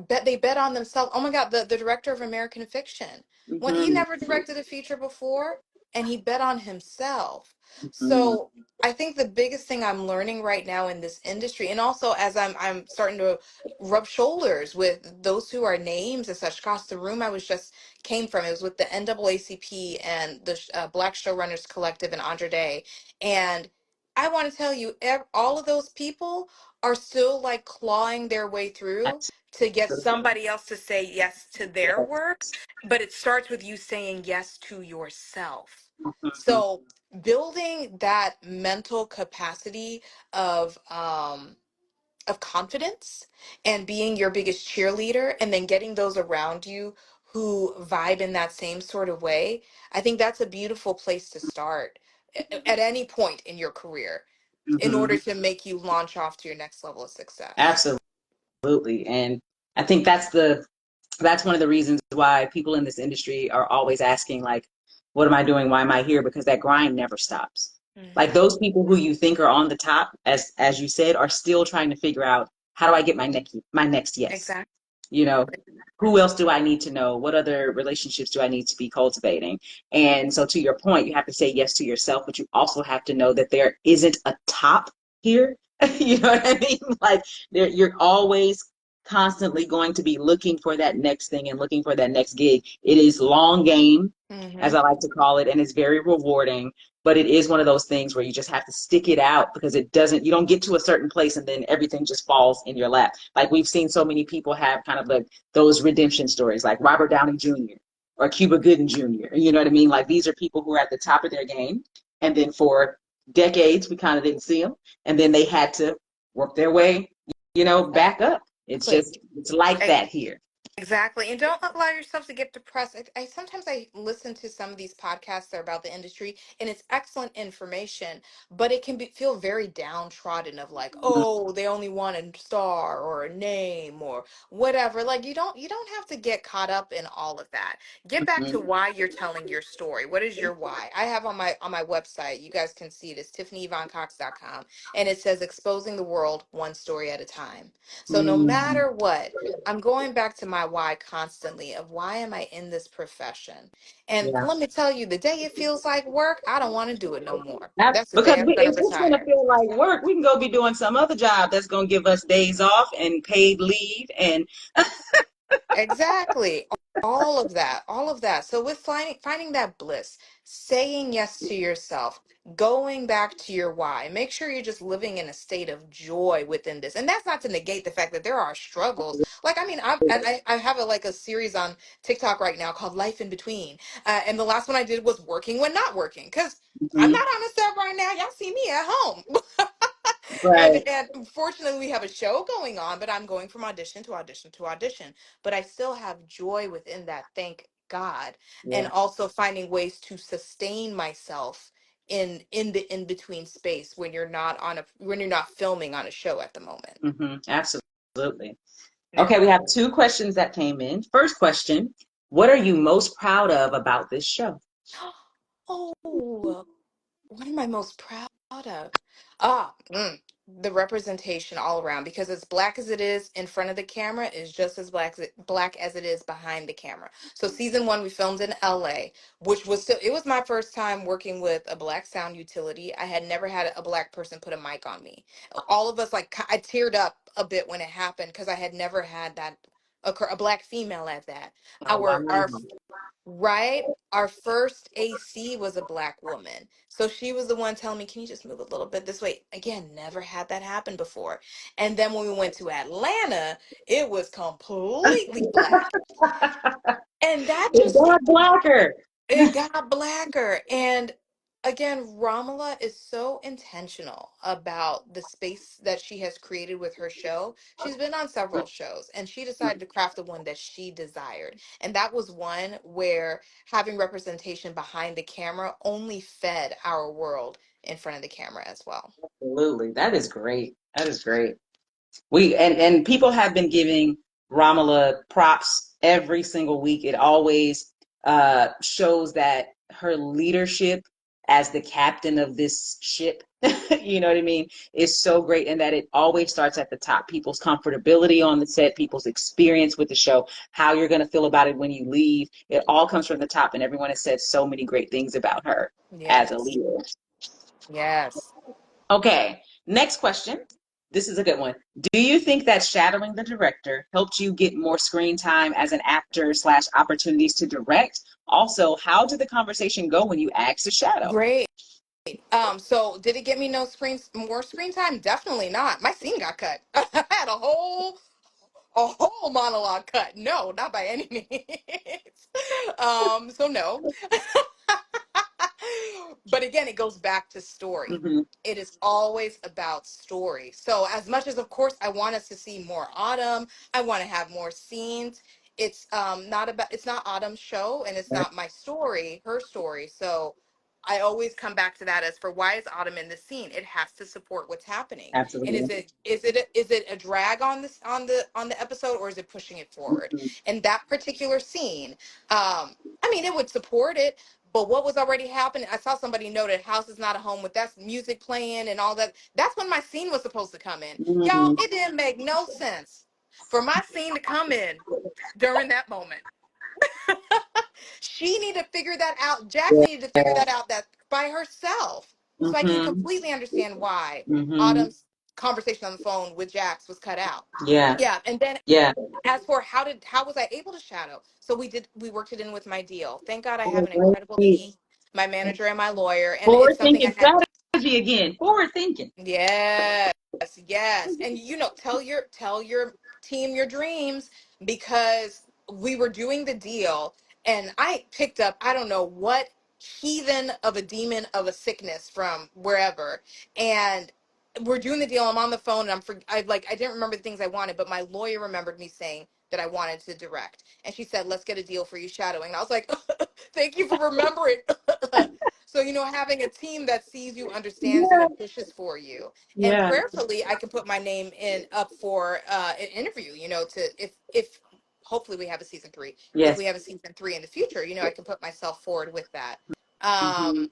bet on themselves. Oh my God, the director of American Fiction, when he Hmm. never directed a feature before, and he bet on himself. Hmm. So I think the biggest thing I'm learning right now in this industry, and also as I'm starting to rub shoulders with those who are names and such across the room, I was just came from. It was with the NAACP and the Black Showrunners Collective and Andre Day, and I want to tell you, all of those people are still like clawing their way through to get somebody else to say yes to their work, but it starts with you saying yes to yourself. Hmm. So building that mental capacity of confidence and being your biggest cheerleader and then getting those around you who vibe in that same sort of way, I think that's a beautiful place to start at any point in your career in order Hmm. to make you launch off to your next level of success. Absolutely. And I think that's one of the reasons why people in this industry are always asking, like, what am I doing? Why am I here? Because that grind never stops. Like Hmm. those people who you think are on the top, as you said, are still trying to figure out, how do I get my next yes? Exactly. You know, who else do I need to know? What other relationships do I need to be cultivating? And so to your point, you have to say yes to yourself, but you also have to know that there isn't a top here. You know what I mean? Like you're always constantly going to be looking for that next thing and looking for that next gig. It is long game, as Hmm. I like to call it, and it's very rewarding. But it is one of those things where you just have to stick it out because you don't get to a certain place and then everything just falls in your lap. Like we've seen so many people have kind of like those redemption stories, like Robert Downey Jr. or Cuba Gooding Jr. You know what I mean? Like these are people who are at the top of their game. And then for decades, we kind of didn't see them. And then they had to work their way, back up. It's Exactly. just, it's like And, that here. Exactly. And don't allow yourself to get depressed. I sometimes I listen to some of these podcasts that are about the industry, and it's excellent information, but it can feel very downtrodden of like, oh, they only want a star or a name or whatever. Like you don't have to get caught up in all of that. Get back Mm-hmm. to why you're telling your story. What is your why? I have on my website, you guys can see it, it's TiffanyYvonneCox.com, and it says exposing the world one story at a time. So no Mm-hmm. matter what, I'm going back to my why constantly of why am I in this profession? And Yeah. let me tell you, the day it feels like work, I don't want to do it no more. That's That's the because day I'm we, going to if it's going to retire. feel like work, we can go be doing some other job that's going to give us days off and paid leave. And Exactly. All of that, all of that. So with finding that bliss, saying yes to yourself, going back to your why, make sure you're just living in a state of joy within this. And that's not to negate the fact that there are struggles. Like, I mean, I have a series on TikTok right now called Life in Between. And the last one I did was working when not working. Because I'm Mhm. not on a set right now. Y'all see me at home. and Right. and fortunately we have a show going on, but I'm going from audition to audition to audition, but I still have joy within that, thank God. And Yeah. also finding ways to sustain myself in the in between space when you're not filming on a show at the moment. Absolutely. Yeah. Okay, we have two questions that came in. First question, what are you most proud of about this show? Oh, what am I most proud of? The representation all around, because as black as it is in front of the camera is just as black as it is behind the camera. So season one we filmed in LA, which was still, it was my first time working with a black sound utility. I had never had a black person put a mic on me. All of us, like, I teared up a bit when it happened because I had never had that occur, a black female at that. Oh, Our wow. Right? Our first AC was a black woman. So she was the one telling me, can you just move a little bit this way? Again, never had that happen before. And then when we went to Atlanta, it was completely black. And that It just got blacker. it got blacker. And again, Ramala is so intentional about the space that she has created with her show. She's been on several shows and she decided to craft the one that she desired. And that was one where having representation behind the camera only fed our world in front of the camera as well. Absolutely. That is great. That is great. We and people have been giving Ramala props every single week. It always shows that her leadership as the captain of this ship, you know what I mean, is so great, and that it always starts at the top. People's comfortability on the set, people's experience with the show, how you're going to feel about it when you leave. It all comes from the top, and everyone has said so many great things about her as a Yes. leader. Yes. Okay, next question. This is a good one. Do you think that shadowing the director helped you get more screen time as an actor slash opportunities to direct? Also, how did the conversation go when you asked to shadow? Great. So did it get me more screen time? Definitely not. My scene got cut. I had a whole monologue cut. No, not by any means. So no. But again, it goes back to story. Hmm. It is always about story. So as much as of course I want us to see more Autumn, I want to have more scenes. It's not Autumn's show and it's not my story, her story. So I always come back to that as for why is Autumn in the scene? It has to support what's happening. And Absolutely. is it a drag on this on the episode, or is it pushing it forward? Mhm. And that particular scene, I mean, it would support it, but what was already happening, I saw somebody noted house is not a home with that music playing and all that. That's when my scene was supposed to come in. Y'all, Mhm. it didn't make no sense for my scene to come in during that moment. She needed to figure that out. Jax needed to figure that out that by herself. So I can Mhm. completely understand why Mhm. Autumn's conversation on the phone with Jax was cut out. Yeah. Yeah, and then Yeah. as for how was I able to shadow? So we worked it in with my deal. Thank God I have an Oh, incredible great. team, my manager and my lawyer, and Forward it's something thinking I had. strategy again. Forward thinking. Yes, yes. And tell your team your dreams, because we were doing the deal and I picked up I don't know what heathen of a demon of a sickness from wherever, and we're doing the deal. I'm on the phone and I didn't remember the things I wanted, but my lawyer remembered me saying that I wanted to direct. And she said, let's get a deal for you shadowing. And I was like, thank you for remembering. So, having a team that sees you, understands you, Yeah. and pushes for you. And Yeah. prayerfully, I can put my name up for an interview, if hopefully we have a season 3. If Yes. we have a season 3 in the future, I can put myself forward with that. Mm-hmm.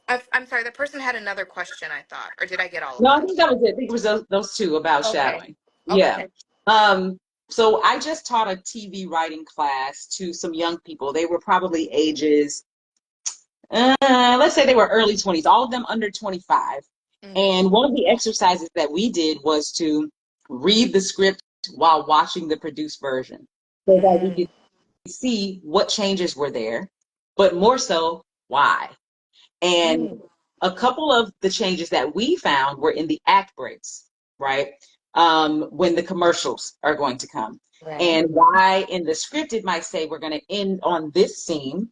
I'm sorry, that person had another question, I thought, or did I get all of No, I them? think that was it. I think it was those two about Okay. shadowing. Okay. Yeah. So I just taught a TV writing class to some young people. They were probably ages, let's say they were early 20s, all of them under 25. Mm-hmm. And one of the exercises that we did was to read the script while watching the produced version so that we Mm-hmm. could see what changes were there, but more so, why. And Mm. a couple of the changes that we found were in the act breaks, right? When the commercials are going to come. Right. And why in the script it might say we're going to end on this scene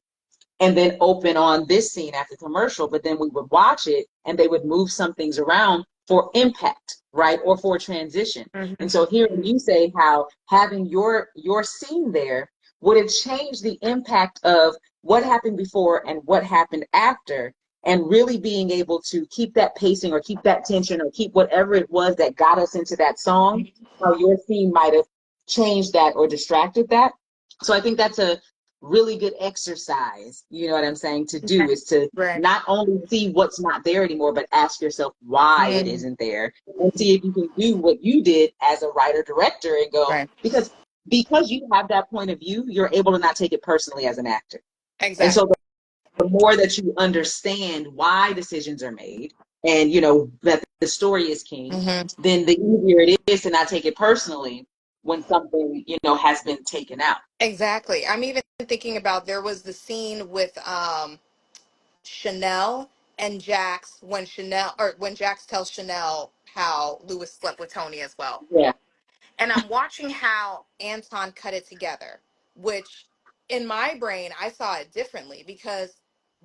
and then open on this scene after commercial, but then we would watch it and they would move some things around for impact, right? Or for transition. Mm-hmm. And so hearing you say how having your scene there would have changed the impact of what happened before and what happened after, and really being able to keep that pacing or keep that tension or keep whatever it was that got us into that song, how your scene might have changed that or distracted that. So I think that's a really good exercise, you know what I'm saying, to do, is to Right. not only see what's not there anymore, but ask yourself why it Mm. isn't there, and see if you can do what you did as a writer director and go, Right. because you have that point of view, you're able to not take it personally as an actor. And Exactly. so the more that you understand why decisions are made, and that the story is king, Mm-hmm. then the easier it is to not take it personally when something has been taken out. Exactly. I'm even thinking about, there was the scene with Chanel and Jax, when Jax tells Chanel how Lewis slept with Tony as well. Yeah. And I'm watching how Anton cut it together, which in my brain I saw it differently, because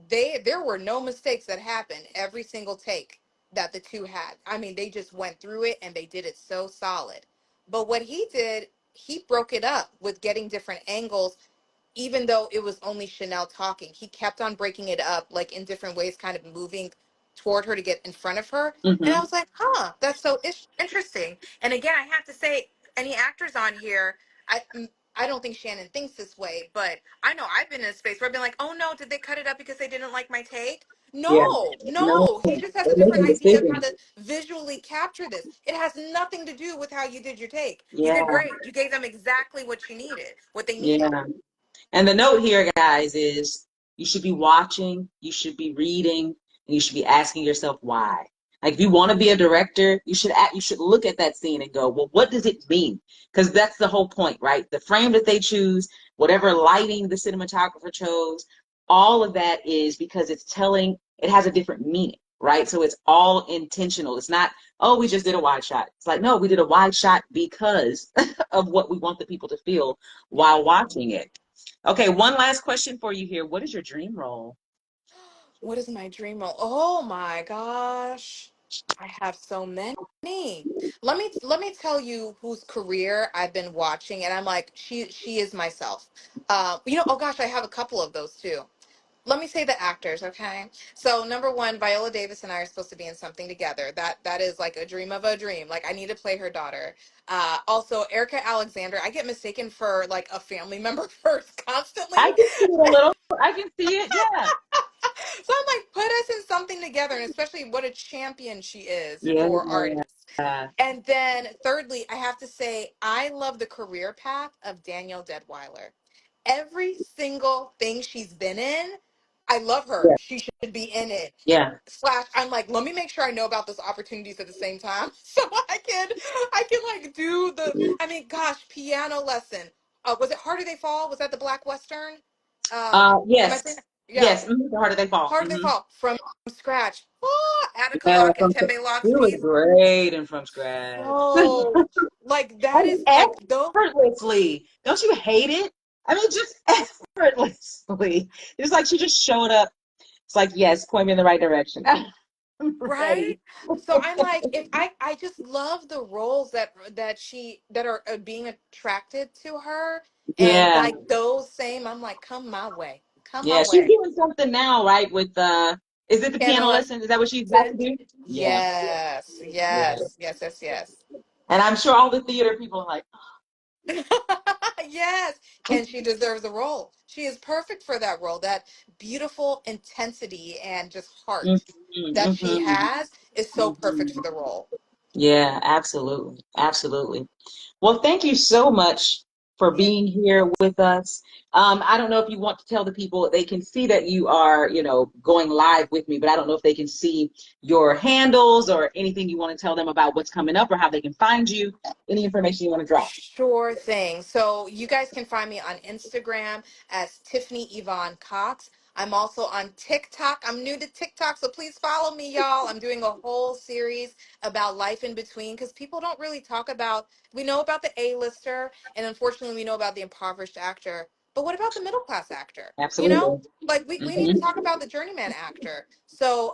there were no mistakes that happened every single take that the two had. I mean, they just went through it and they did it so solid. But what he did, he broke it up with getting different angles, even though it was only Chanel talking. He kept on breaking it up, like in different ways, kind of moving toward her to get in front of her. And I Hmm. was like, huh, that's so interesting. And again, I have to say, any actors on here, I don't think Shannan thinks this way, but I know I've been in a space where I've been like, oh no, did they cut it up because they didn't like my take? Yeah. No, No, no. He just has a they're different making idea of how decisions. to visually capture this. It has nothing to do with how you did your take. You Yeah. did great. You gave them exactly what you needed, what they needed. Yeah. And the note here, guys, is you should be watching, you should be reading, and you should be asking yourself why. Like, if you want to be a director, you should look at that scene and go, well, what does it mean? Because that's the whole point, right? The frame that they choose, whatever lighting the cinematographer chose, all of that is because it has a different meaning, right? So it's all intentional. It's not, oh, we just did a wide shot. It's like, no, we did a wide shot because of what we want the people to feel while watching it. Okay, one last question for you here. What is your dream role? What is my dream role? Oh my gosh. I have so many. Let me tell you whose career I've been watching, and I'm like, she is myself. Oh gosh, I have a couple of those too. Let me say the actors, okay? So number one, Viola Davis and I are supposed to be in something together. That is like a dream of a dream. Like, I need to play her daughter. Also, Erica Alexander, I get mistaken for like a family member first I constantly. can see it a little. I can see it. Yeah. So I'm like, put us in something together, and especially what a champion she is for Yeah. artists. And then thirdly, I have to say, I love the career path of Danielle Deadweiler. Every single thing she's been in, I love her. Yeah. She should be in it. Yeah. Slash, I'm like, let me make sure I know about those opportunities at the same time, so I can like do the. I mean, gosh, piano lesson. Was it Harder They Fall? Was that the Black Western? Am I saying? Yes. Yeah, Yes. The harder they fall. Harder They Hmm. Fall from scratch. Ah, Attica Yeah. Locke and Tembe He Locke's was piece. great and from scratch. So, like, that And is like the. effortlessly. Don't you hate it? I mean, just effortlessly. It's like she just showed up. It's like, yes, point me in the right direction. Ready. Right? So I'm like, if I just love the roles that are being attracted to her, and Yeah. like those same, I'm like, come my way. Come my Yeah. She's way. doing something now, right? With is it the Piano piano lesson? Is that what she's about to lesson. do? Yeah. Yes, Yeah. yes, yes, yes, yes. And I'm sure all the theater people are like, Yes, and she deserves a role. She is perfect for that role. That beautiful intensity and just heart that she mm-hmm, has is so perfect hmm for the role. yeah, absolutely. Absolutely. Well, thank you so much for Yeah. being here with us. I don't know if you want to tell the people they can see that you are, going live with me, but I don't know if they can see your handles or anything you want to tell them about what's coming up or how they can find you. Any information you want to drop. Sure thing. So you guys can find me on Instagram as Tiffany Yvonne Cox. I'm also on TikTok. I'm new to TikTok, so please follow me, y'all. I'm doing a whole series about life in between because people don't really talk about, we know about the A-lister, and unfortunately, we know about the impoverished actor. But what about the middle class actor? You know? Absolutely. Like we need to Hmm talk about the journeyman actor. So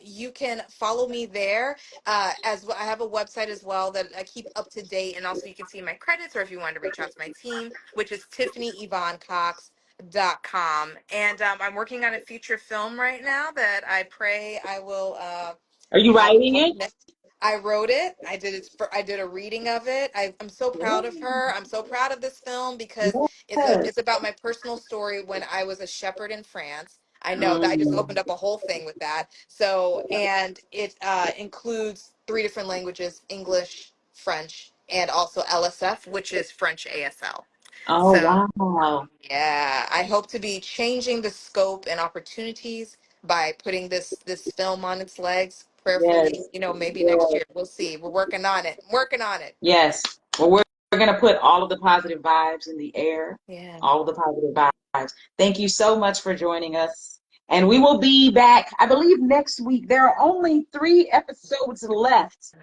you can follow me there as well. I have a website as well that I keep up to date, and also you can see my credits, or if you want to reach out to my team, which is TiffanyYvonneCox.com. And I'm working on a feature film right now that I pray I will Are you have writing out it? next. I wrote it. I did it. I did a reading of it. I'm so proud of her. I'm so proud of this film because Yes. it's about my personal story when I was a shepherd in France. I know that I just Mm. opened up a whole thing with that. So, and it includes three different languages: English, French, and also LSF, which is French ASL. Oh, So, wow. yeah, I hope to be changing the scope and opportunities by putting this film on its legs prayerfully. Yes. You know, maybe next Yes. year. We'll see. We're working on it. Working on it. Yes. Well, we're going to put all of the positive vibes in the air, Yeah. all of the positive vibes. Thank you so much for joining us. And we will be back, I believe, next week. There are only 3 episodes left.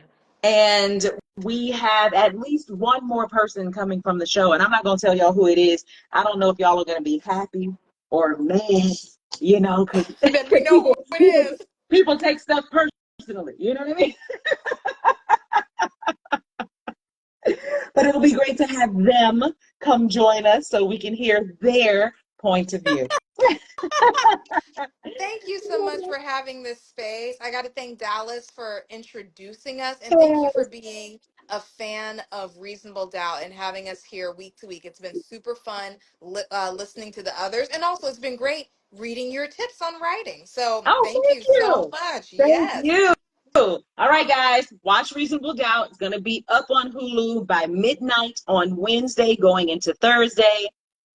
And we have at least one more person coming from the show. And I'm not going to tell y'all who it is. I don't know if y'all are going to be happy or mad, because Then we know who people, it people, is. people take stuff personally. You know what I mean? But it'll be great to have them come join us so we can hear their point of view. Thank you so much for having this space. I got to thank Dallas for introducing us, and thank you for being a fan of Reasonable Doubt and having us here week to week. It's been super fun listening to the others, and also it's been great reading your tips on writing. So Oh, thank thank you so you. much. Thank Yes. you. All right, guys, watch Reasonable Doubt. It's going to be up on Hulu by midnight on Wednesday, going into Thursday.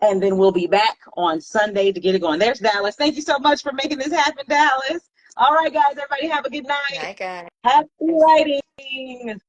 And then we'll be back on Sunday to get it going. There's Dallas. Thank you so much for making this happen, Dallas. All right, guys, everybody have a good night. Night, guys. Happy writing.